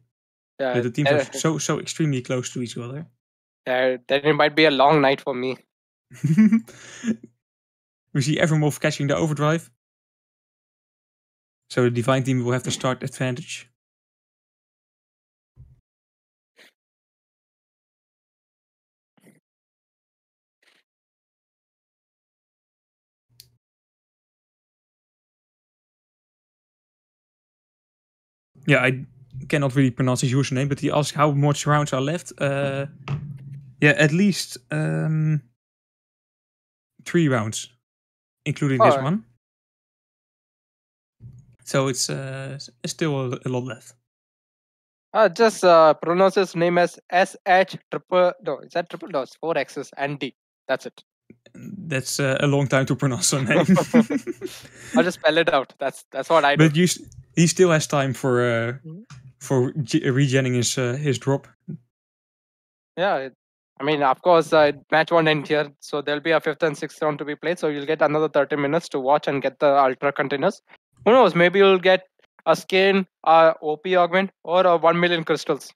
Yeah, But the teams are so extremely close to each other. Yeah, then it might be a long night for me. We see Evermov catching the overdrive. So the Devine team will have the start advantage. Yeah, I cannot really pronounce his username, but he asked how much rounds are left. Yeah, at least 3 rounds, including this one. So it's still a lot left. Just pronounce his name as SH triple. No, is that triple? No, it's 4 X's and D. That's it. That's a long time to pronounce a name. I'll just spell it out. That's what I do. But he still has time for regenning his drop. Yeah, I mean, of course, match won't end here, so there'll be a 5th and 6th round to be played. So you'll get another 30 minutes to watch and get the ultra containers. Who knows? Maybe you'll get a skin, OP augment, or 1 million crystals.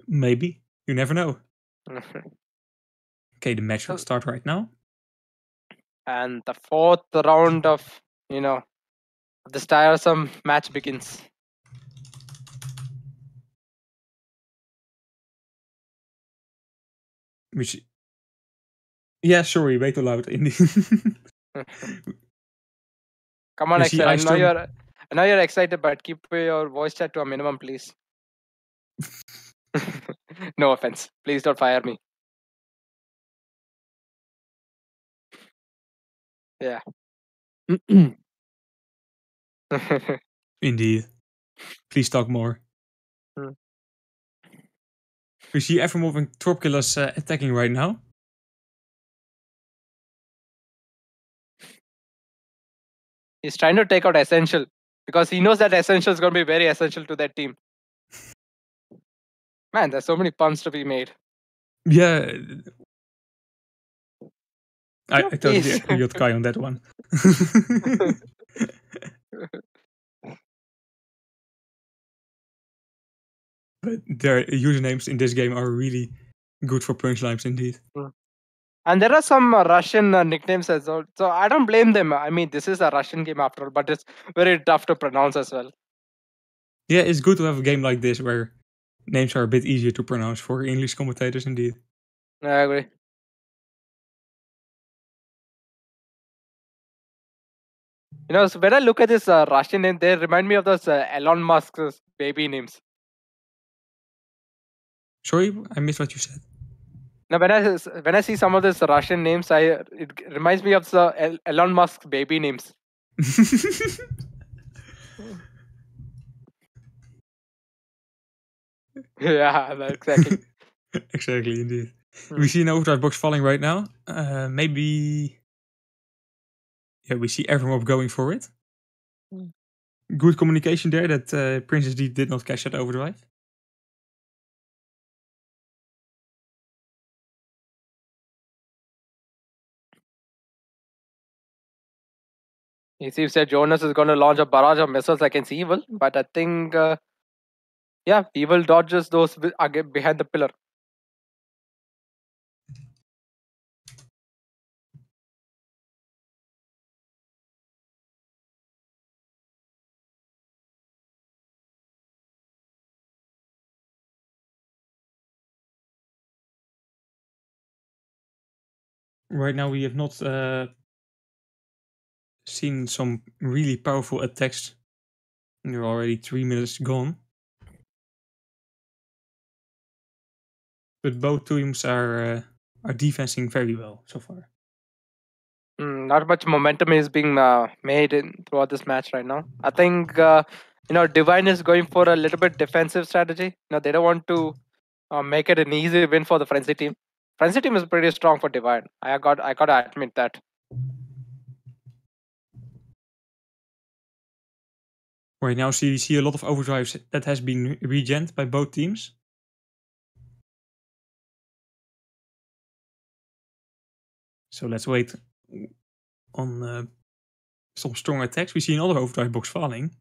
Maybe, you never know. Okay, the match will start right now. And the 4th round of this tiresome match begins. Which, yeah, sorry, way too loud. Come on, Excel. I know you're excited, but keep your voice chat to a minimum, please. No offense. Please don't fire me. Yeah. Indeed. Please talk more. We see Evermov and Tropkilas attacking right now. He's trying to take out Essential because he knows that Essential is going to be very essential to that team. Man, there's so many pumps to be made. Yeah. I totally agree with Kai on that one. But their usernames in this game are really good for punchlines indeed. And there are some Russian nicknames as well. So I don't blame them. I mean, this is a Russian game after all, but it's very tough to pronounce as well. Yeah, it's good to have a game like this where names are a bit easier to pronounce for English commentators indeed. I agree. So when I look at this Russian name, they remind me of those Elon Musk's baby names. Sorry, I missed what you said. Now, when I see some of these Russian names, it reminds me of the Elon Musk's baby names. Yeah, exactly. Exactly, indeed. We see an overdrive box falling right now. Maybe. Yeah, we see everyone going for it. Good communication there that Princess D did not catch that overdrive. He seems that Jonas is going to launch a barrage of missiles against Evil, but I think, yeah, Evil dodges those again behind the pillar. Right now, we have not seen some really powerful attacks. There are already 3 minutes gone. But both teams are defensing very well so far. Not much momentum is being made throughout this match right now. I think Devine is going for a little bit defensive strategy. They don't want to make it an easy win for the Frenzy team. Frenzy team is pretty strong for Devine. I got to admit that. Right now, we see a lot of overdrives that has been regened by both teams. So let's wait on some strong attacks. We see another overdrive box falling.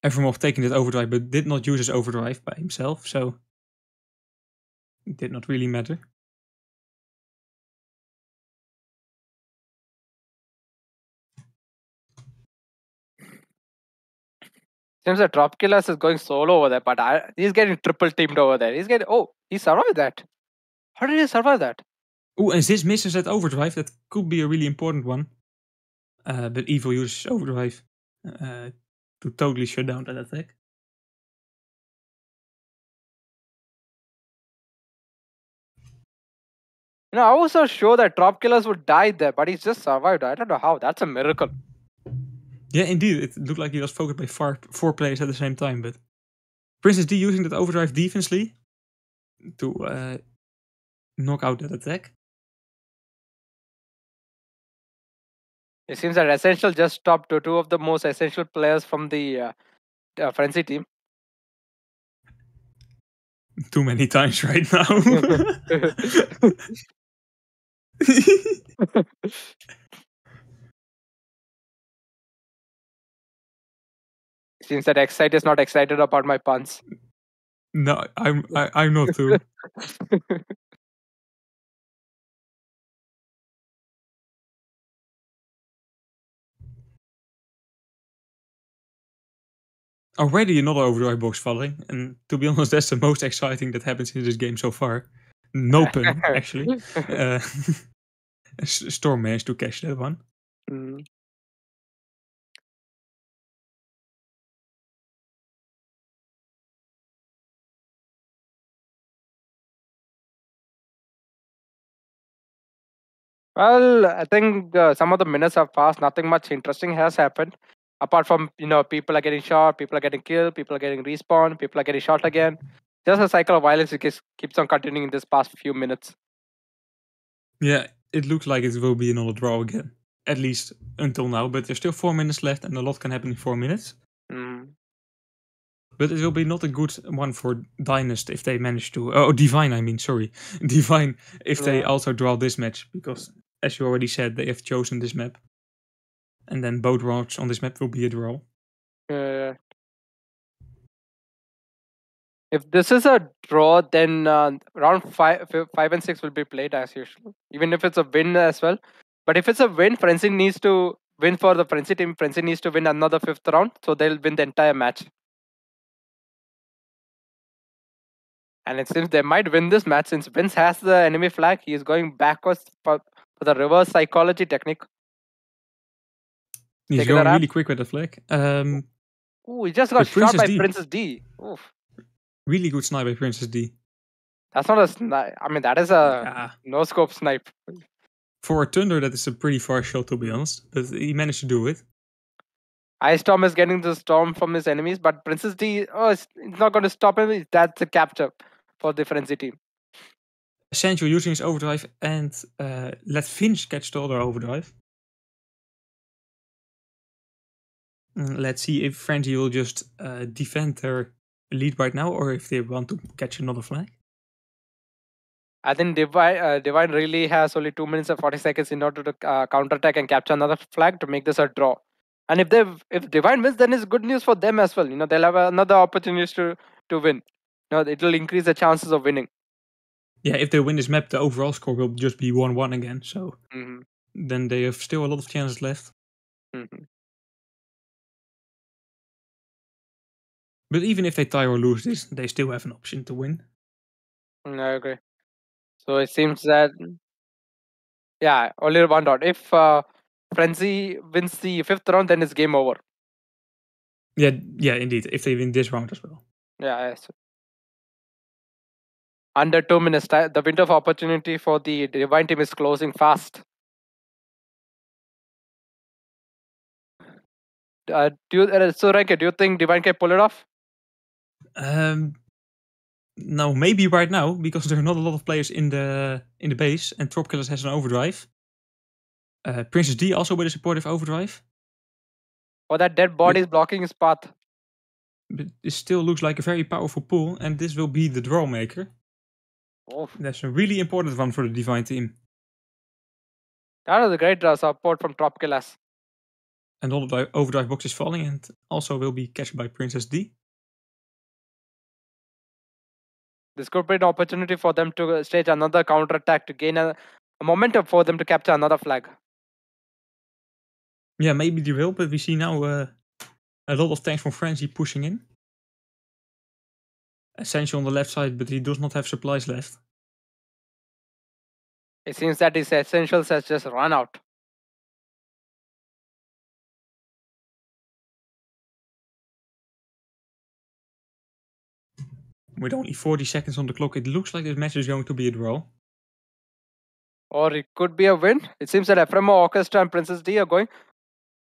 Evermov taking that overdrive, but did not use his overdrive by himself, so it did not really matter. Seems that Drop Killers is going solo over there, but he's getting triple teamed over there. He survived that. How did he survive that? Oh, and Ziz misses that overdrive. That could be a really important one. But Evil uses overdrive to totally shut down that attack. I was so sure that Drop Killers would die there, but he's just survived. I don't know how. That's a miracle. Yeah, indeed. It looked like he was focused by four players at the same time. But Princess D using that overdrive defensively to knock out that attack. It seems that Essential just stopped two of the most essential players from the Frenzy team. Too many times right now. Seems that Excite is not excited about my puns. No, I'm not too. Already another overdrive box falling, and to be honest, that's the most exciting that happens in this game so far. No pun, actually. Storm managed to catch that one. Mm. Well, I think some of the minutes have passed. Nothing much interesting has happened. Apart from, people are getting shot, people are getting killed, people are getting respawned, people are getting shot again. Just a cycle of violence keeps on continuing in this past few minutes. Yeah, it looks like it will be another draw again. At least until now, but there's still 4 minutes left and a lot can happen in 4 minutes. But it will be not a good one for Dynast if they manage to... Oh, Devine, I mean, sorry. Devine, if they also draw this match. Because, as you already said, they have chosen this map. And then both rounds on this map will be a draw. If this is a draw, then round 5 and 6 will be played as usual. Even if it's a win as well. But if it's a win, Frenzy needs to win for the Frenzy team. Frenzy needs to win another 5th round. So they'll win the entire match. And it seems they might win this match since Vince has the enemy flag. He is going backwards for the reverse psychology technique. He's going really quick with the flag. He just got shot by Princess D. Oof. Really good snipe by Princess D. That's not a snipe. I mean, that is a no-scope snipe. For a Thunder, that is a pretty far shot, to be honest. But he managed to do it. Ice Storm is getting the storm from his enemies, but Princess D, it's not going to stop him. That's a capture for the Frenzy team. Essential using his overdrive and let Finch catch the other overdrive. Let's see if Frenzy will just defend their lead right now or if they want to catch another flag. I think Devine really has only 2 minutes and 40 seconds in order to counterattack and capture another flag to make this a draw. And if Devine wins, then it's good news for them as well. They'll have another opportunity to win. It will increase the chances of winning. Yeah, if they win this map, the overall score will just be 1-1 again. So then they have still a lot of chances left. But even if they tie or lose this, they still have an option to win. I agree. So it seems that, yeah, only one dot. If Frenzy wins the 5th round, then it's game over. Yeah, indeed. If they win this round as well. Yeah, yes. Under 2 minutes, the window of opportunity for the Devine team is closing fast. So Ranke, do you think Devine can pull it off? No, maybe right now because there are not a lot of players in the base, and Tropkillers has an overdrive. Princess D also with a supportive overdrive. Or that dead body is blocking his path. But it still looks like a very powerful pull, and this will be the draw maker. Oh. That's a really important one for the Devine team. That was a great support from Tropkillers. And all the overdrive box is falling and also will be catched by Princess D. This could be an opportunity for them to stage another counterattack to gain a momentum for them to capture another flag. Yeah, maybe they will, but we see now a lot of tanks from Frenzy pushing in. Essential on the left side, but he does not have supplies left. It seems that his essentials has just run out. With only 40 seconds on the clock, it looks like this match is going to be a draw. Or it could be a win. It seems that Ephraim Orchestra and Princess D are going.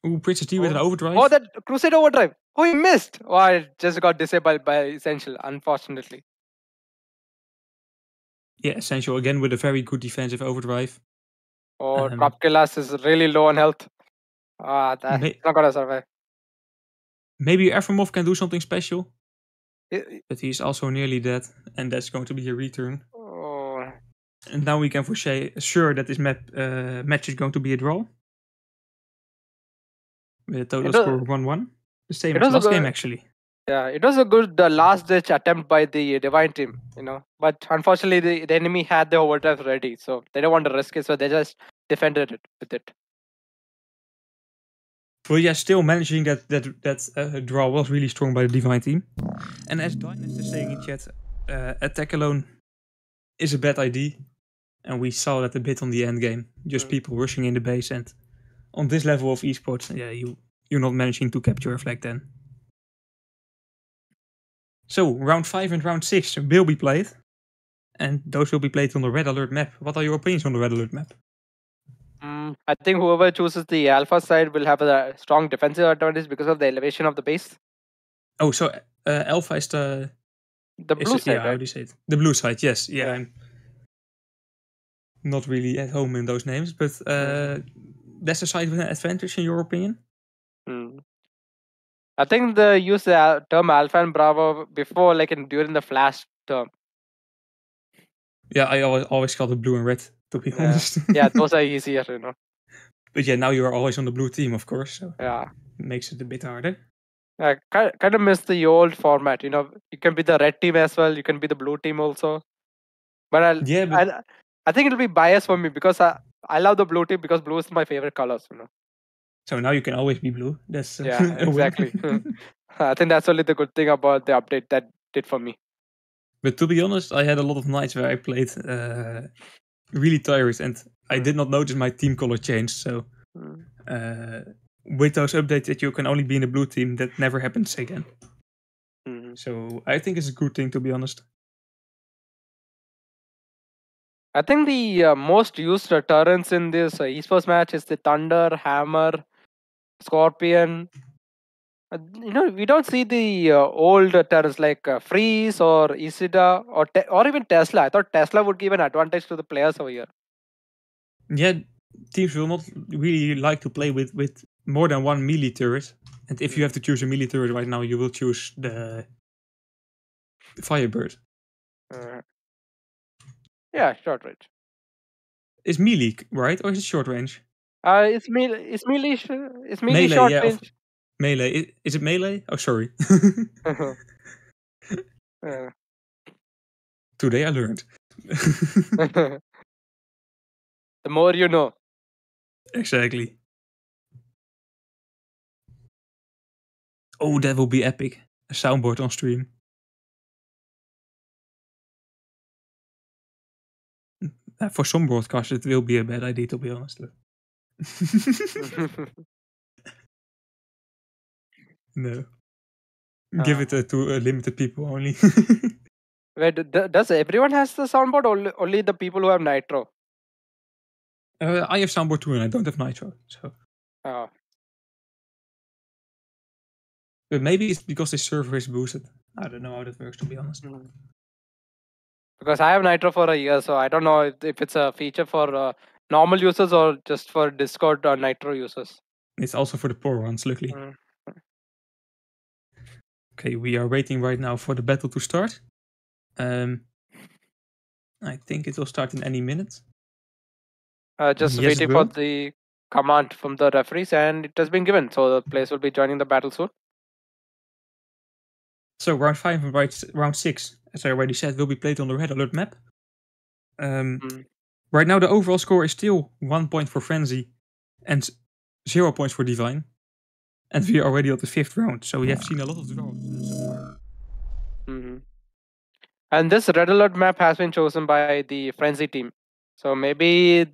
Ooh, Princess D with an overdrive. Oh, that Crusade overdrive. Oh, he missed. Oh, it just got disabled by Essential, unfortunately. Yeah, Essential again with a very good defensive overdrive. Oh, Tropkillers is really low on health. That's not going to survive. Maybe Efremov can do something special. But he's also nearly dead, and that's going to be a return. Oh. And now we can for sure that this match is going to be a draw. With a total score of 1-1. The same as last game, actually. Yeah, it was a good last-ditch attempt by the Devine team, But unfortunately, the enemy had the overdrive ready, so they don't want to risk it, so they just defended it with it. Well, yeah, still managing that draw was really strong by the Devine team. And as Dynast is saying in chat, attack alone is a bad idea. And we saw that a bit on the end game. Just people rushing in the base, and on this level of esports, yeah, you're not managing to capture a flag then. So, round 5 and round 6 will be played. And those will be played on the Red Alert map. What are your opinions on the Red Alert map? I think whoever chooses the Alpha side will have a strong defensive advantage because of the elevation of the base. Oh, so Alpha is the blue side, yeah, right? How do you say it? The blue side, yes. Yeah, I'm not really at home in those names, but that's the side with an advantage in your opinion? I think they used the term Alpha and Bravo before, during the Flash term. Yeah, I always call it blue and red, to be honest. Yeah, those are easier, But yeah, now you're always on the blue team, of course. So yeah, it makes it a bit harder. I kind of miss the old format. You can be the red team as well. You can be the blue team also. But I think it'll be biased for me because I love the blue team because blue is my favorite colors. So now you can always be blue. That's yeah, exactly. I think that's only the good thing about the update that did for me. But to be honest, I had a lot of nights where I played really tired, and I did not notice my team color change. So with those updates that you can only be in the blue team, that never happens again. So I think it's a good thing, to be honest. I think the most used turrets in this esports match is the Thunder, Hammer, Scorpion. We don't see the old turrets like Freeze or Isida or even Tesla. I thought Tesla would give an advantage to the players over here. Yeah, teams will not really like to play with more than one melee turret. And if you have to choose a melee turret right now, you will choose the Firebird. Uh, yeah, short range. Is melee right, or is it short range? It's melee Melee, short yeah, of range. melee. Is it melee? Oh, sorry. Uh, Today I learned. the more you know. Exactly. Oh, that will be epic. A soundboard on stream. For some broadcasts, it will be a bad idea, to be honest. No. Give it to limited people only. Wait, does everyone has the soundboard? Only the people who have Nitro. I have soundboard too, and I don't have nitro. So, Oh. but maybe it's because the server is boosted. I don't know how that works, to be honest. Because I have Nitro for a year, so I don't know if it's a feature for normal users or just for Discord or Nitro users. It's also for the poor ones, luckily. Mm. Okay, we are waiting right now for the battle to start. I think it will start in any minute. Just Yes, it waiting for will. the command from the referees, and it has been given. So the players will be joining the battle soon. So round 5 and round 6, as I already said, will be played on the red alert map. Right now, the overall score is still 1 point for Frenzy and 0 points for Devine. And we are already at the 5th round, so we have seen a lot of draws so far. And this red alert map has been chosen by the Frenzy team. So maybe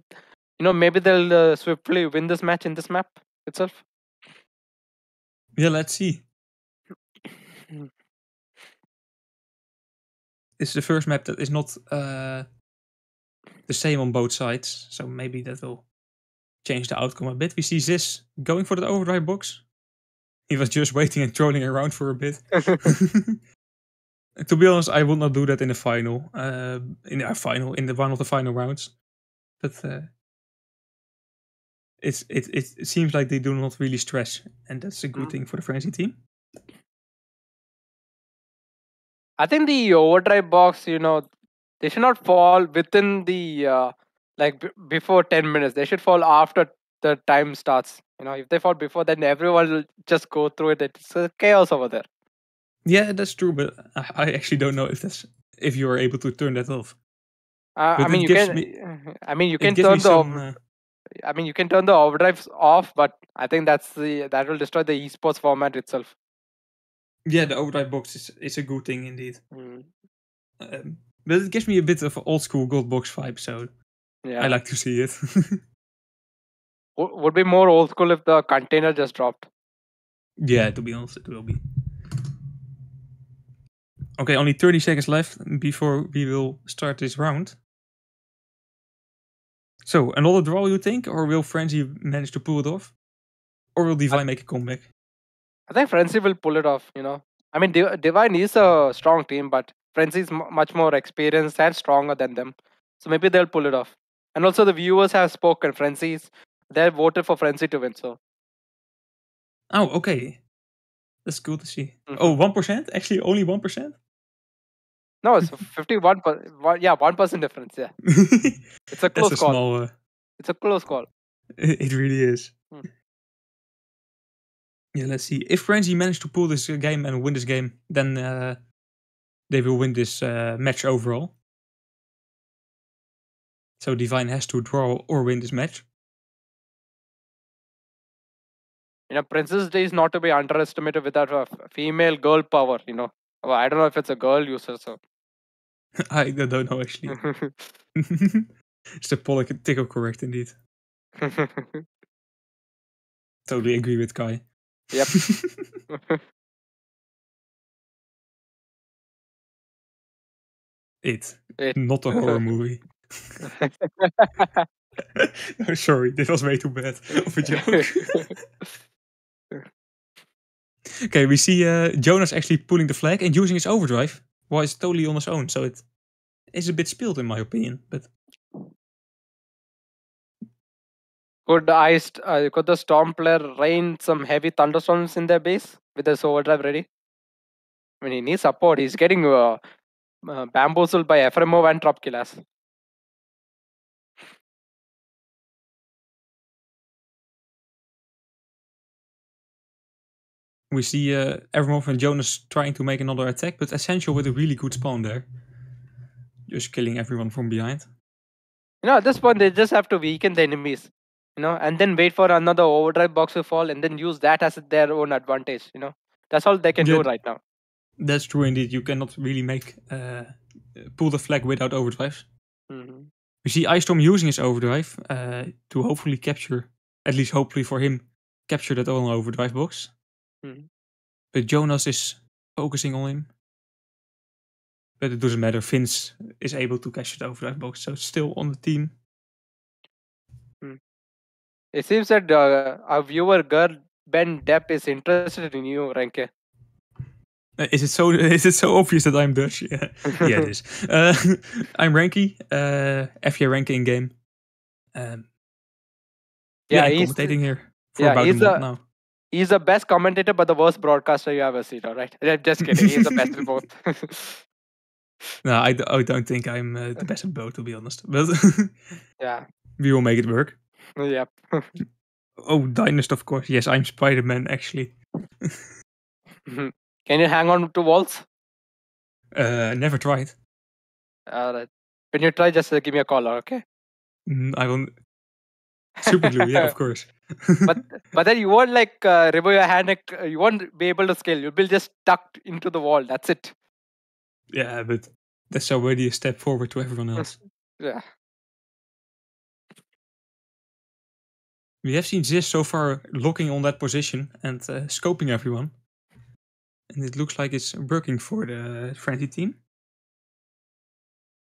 maybe they'll swiftly win this match in this map itself. Yeah, let's see. It's the first map that is not the same on both sides, so maybe that will change the outcome a bit. We see Ziz going for the overdrive box. He was just waiting and trolling around for a bit. To be honest, I would not do that in the final. In one of the final rounds. But it seems like they do not really stress, and that's a good thing for the Frenzy team. I think the overdrive box, they should not fall within the before 10 minutes. They should fall after the time starts. If they fall before, then everyone will just go through it. It's a chaos over there. Yeah, that's true, but I actually don't know if you are able to turn that off. I But mean, it you gives can. me I mean, you it can gives me turn the. some. I mean, you can turn the overdrives off, but I think that will destroy the esports format itself. Yeah, the overdrive box is a good thing indeed. But it gives me a bit of old school gold box vibe, so Yeah, I like to see it. would be more old school if the container just dropped. Yeah, to be honest, it will be. Okay, only 30 seconds left before we will start this round. So, another draw, you think? Or will Frenzy manage to pull it off? Or will Devine make a comeback? I think Frenzy will pull it off. I mean, Devine is a strong team, but Frenzy is much more experienced and stronger than them. So maybe they'll pull it off. And also, the viewers have spoken. They voted for Frenzy to win. So. Oh, okay. That's cool to see. Oh, 1%? Actually, only 1%? No, it's 51. Yeah, 1% difference. Yeah, it's a That's close a call. small. It's a close call. It really is. Yeah, let's see. If Frenzy manage to pull this game and win this game, then they will win this match overall. So Devine has to draw or win this match. Princess Day is not to be underestimated without a female girl power. Well, I don't know if it's a girl user. So. I don't know actually. It's the political correct indeed. Totally agree with Kai. Yep. It. Not a horror movie. Oh, sorry, this was way too bad of a joke. Okay, we see Jonas actually pulling the flag and using his overdrive while he's totally on his own. So it is a bit spilled in my opinion. But Could the Storm player rain some heavy thunderstorms in their base with his overdrive ready? I mean, he needs support. He's getting bamboozled by Efremov and Tropkilas. we see Evermov and Jonas trying to make another attack, but Essential with a really good spawn there. Just killing everyone from behind. At this point, they just have to weaken the enemies, and then wait for another overdrive box to fall and then use that as their own advantage. That's all they can Yeah, do right now. that's true indeed. You cannot really make pull the flag without overdrives. Mhm. We see Ice Storm using his overdrive to hopefully capture, at least hopefully for him, capture that own overdrive box. Mhm. But Jonas is focusing on him. But it doesn't matter. Vince is able to catch the overdrive box, so it's still on the team. Mm. It seems that our viewer girl Ben Depp is interested in you, Renke. Is it so? Is it so obvious that I'm Dutch? Yeah, yeah, it is. I'm Ranky, FJ Ranky in game. Yeah, Yeah, and he's commentating here for yeah about a he's month the now. he's the best commentator, but the worst broadcaster you ever seen. All right, just kidding. He's the best in both. No, I don't think I'm the best at both, to be honest. But Yeah. we will make it work. Yep. Oh, Dynast, of course. Yes, I'm Spider-Man, actually. Can you hang on to walls? Never tried. Alright. When you try, just give me a call, okay? I will. Super glue, yeah, of course. but but then you won't remove your hand. You won't be able to scale. You'll be just stuck into the wall. That's it. Yeah, but that's already a step forward to everyone else. Yeah. We have seen Ziz so far locking on that position and scoping everyone. And it looks like it's working for the Frenzy team.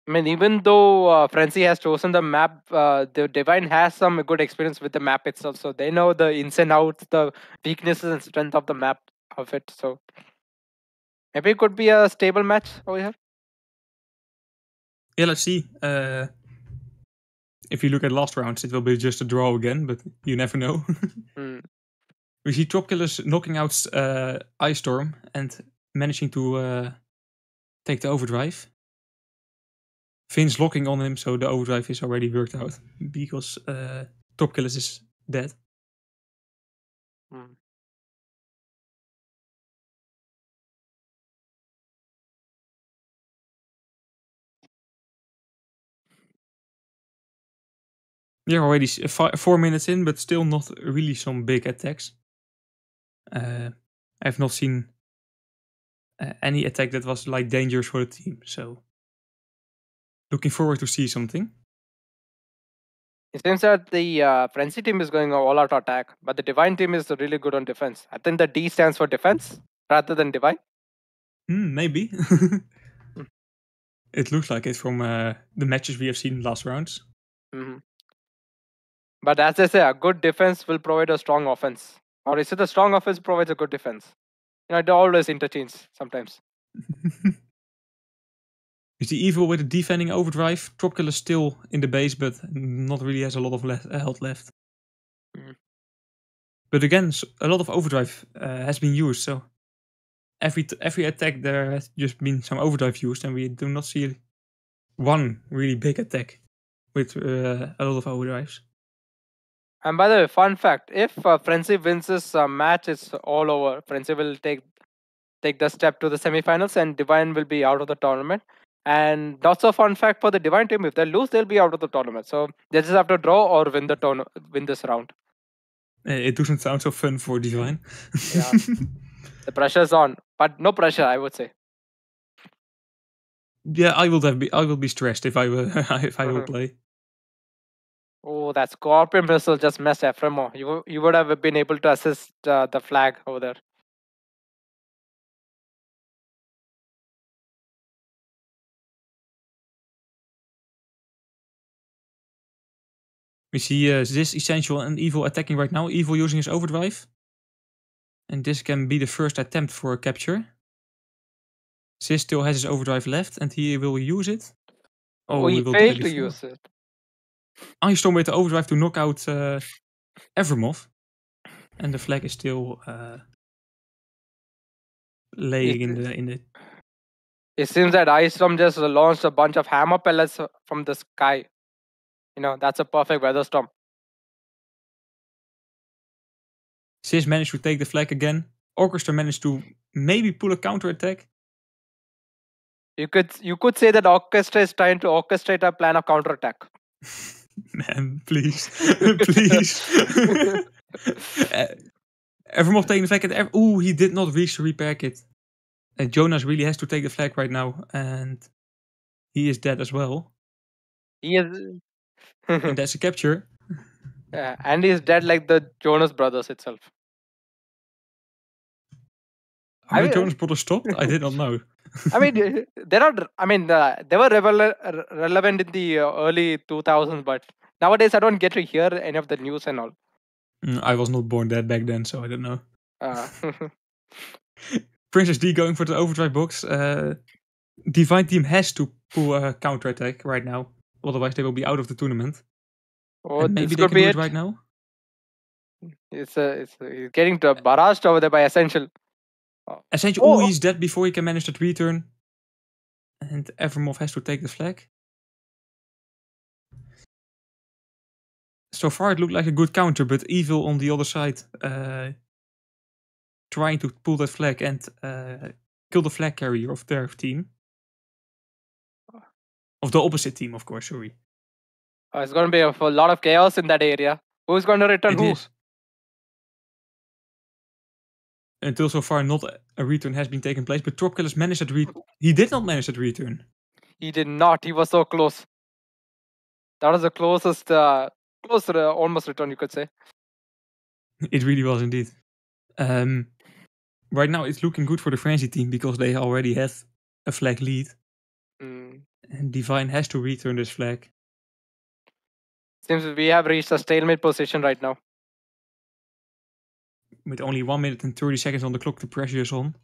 I mean, even though Frenzy has chosen the map, the Devine has some good experience with the map itself. So they know the ins and outs, the weaknesses and strength of the map of it. So maybe it could be a stable match over here. Yeah, let's see. If you look at last rounds, it will be just a draw again, but you never know. Hmm. We see Tropkillers knocking out Ice Storm and managing to take the overdrive. Finn's locking on him, so the overdrive is already worked out because Tropkillers is dead. Hmm. They're already 4 minutes in, but still not really some big attacks. I've not seen any attack that was like dangerous for the team. So looking forward to see something. It seems that the Frenzy team is going all out attack, but the Divine team is really good on defense. I think the D stands for defense rather than Divine. Maybe. It looks like it from the matches we have seen last rounds. Hmm. But as they say, a good defense will provide a strong offense. Or is it the strong offense provides a good defense? It always interchange sometimes. Is the evil with the defending overdrive? Tropkiller still in the base, but not really has a lot of health left. Mm. But again, a lot of overdrive has been used. So every attack there has just been some overdrive used, and we do not see one really big attack with a lot of overdrives. And by the way, fun fact: if Frenzy wins this match, it's all over. Frenzy will take the step to the semifinals, and Divine will be out of the tournament. And that's a fun fact for the Divine team: if they lose, they'll be out of the tournament. So they just have to draw or win this round. It doesn't sound so fun for Devine. Yeah, the pressure's on, but no pressure, I would say. Yeah, I will be stressed if I will if I will play. Oh, that Scorpion missile just messed Ephraimo. You would have been able to assist the flag over there. We see this Essential and Evil attacking right now. Evil using his overdrive. And this can be the first attempt for a capture. Sis still has his overdrive left and he will use it. Oh, he we will die failed to before. use it. Ice Storm with the overdrive to knock out Evermov. And the flag is still laying in the... It seems that Ice Storm just launched a bunch of hammer pellets from the sky. That's a perfect weather storm. Sis managed to take the flag again. Orchestra managed to maybe pull a counterattack. You could say that Orchestra is trying to orchestrate a plan of counterattack. Man, please. Please. Evermov taking the flag at he did not reach the repair kit. Jonas really has to take the flag right now. And he is dead as well. He is... And that's a capture. Yeah, and he's dead like the Jonas brothers itself. Are the Jonas brothers stopped? I did not know. I mean, they're not. I mean, they were relevant in the early 2000s, but nowadays I don't get to hear any of the news and all. I was not born that back then, so I don't know. Uh, Princess D going for the overdrive box. Devine team has to pull a counterattack right now. Otherwise, they will be out of the tournament. oh, Maybe this they could can be do it. it right now. It's getting barraged over there by Essential. Essential, he's dead before he can manage that return. And Evermov has to take the flag. So far, it looked like a good counter, but Evil on the other side, trying to pull that flag and kill the flag carrier of their team. Of the opposite team, of course, sorry. It's going to be a lot of chaos in that area. Who's going to return who? Is. Until so far, not a return has been taken place, but Torpkillers managed that he did not manage that return. He did not. He was so close. That was the closest, close to the almost return, you could say. It really was indeed. Right now, it's looking good for the Frenzy team because they already have a flag lead. And Devine has to return this flag. Seems we have reached a stalemate position right now. With only 1 minute and 30 seconds on the clock, the pressure is on.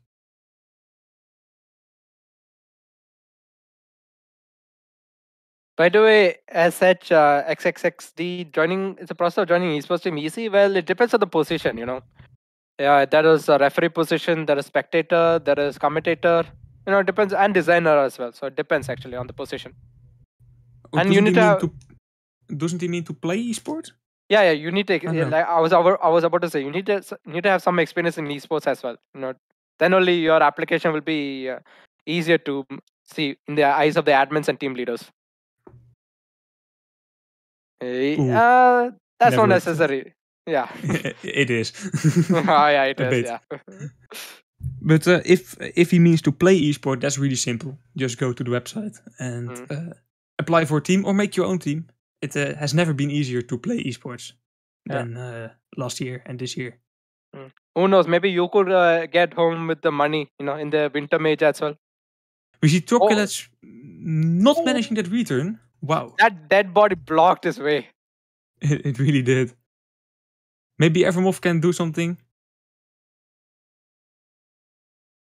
By the way, as such, XXXD joining, it's a process of joining esports team easy. Well, it depends on the position, Yeah, there is a referee position, there is spectator, there is commentator. It depends, and designer as well. So it depends actually on the position. And you need to. Doesn't he mean to play esports? Yeah, you need to. Like I was about to say, you need to have some experience in esports as well. Then only your application will be easier to see in the eyes of the admins and team leaders. That's not necessary. Yeah. It is. Yeah, it is. Yeah. But if he means to play esport, that's really simple. Just go to the website and apply for a team or make your own team. It has never been easier to play esports than last year and this year. Who knows? Maybe you could get home with the money, in the winter major as well. We see Torpkillers not managing that return. Wow. That dead body blocked his way. It really did. Maybe Evermov can do something.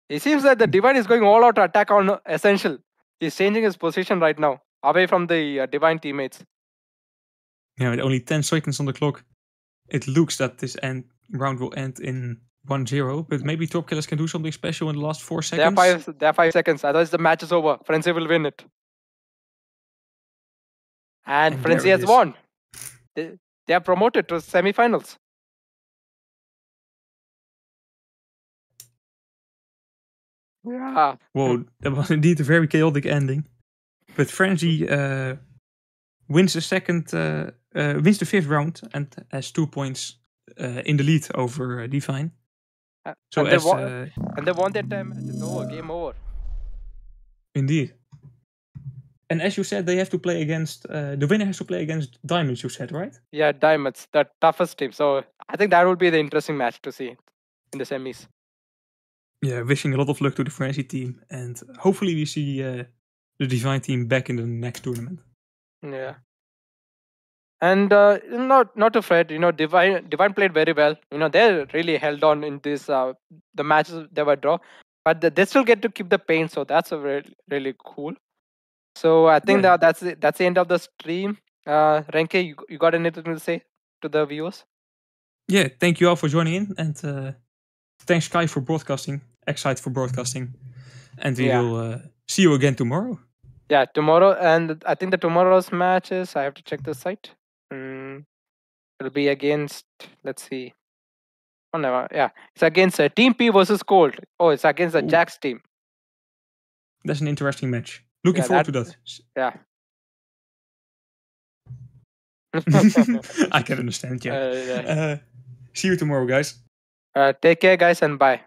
It seems that the Devine is going all out to attack on Essential. He's changing his position right now, away from the Devine teammates. Yeah, with only 10 seconds on the clock, it looks that this round will end in 1-0. But maybe Torpkillers can do something special in the last 4 seconds. There are 5 seconds. Otherwise, the match is over. Frenzy will win it. And Frenzy has won. They are promoted to semi-finals. Yeah. Whoa, that was indeed a very chaotic ending. But Frenzy wins the wins the 5th round and has 2 points in the lead over Devine. So and they won that time. It's over. Game over. Indeed. And as you said, they have to play against the winner has to play against Diamonds. You said, right? Yeah, Diamonds, the toughest team. So I think that will be the interesting match to see in the semis. Yeah, wishing a lot of luck to the Frenzy team, and hopefully we see the Devine team back in the next tournament. Yeah. And not to fret, Divine played very well. They really held on in this the matches they were draw, but they still get to keep the pain. So that's a really cool. So I think Yeah. that's it. That's the end of the stream. Renke, you got anything to say to the viewers? Yeah, thank you all for joining in, and thanks Sky for broadcasting, Excite for broadcasting, and we Yeah, will see you again tomorrow. yeah. Tomorrow, and I think the tomorrow's matches. I have to check the site. It'll be against. Let's see. Oh no, yeah, it's against Team P versus Cold. Oh, it's against the Ooh, Jax team. that's an interesting match. Looking Yeah, forward to that. yeah. I can understand. Yeah. Yeah. See you tomorrow, guys. Take care, guys, and bye.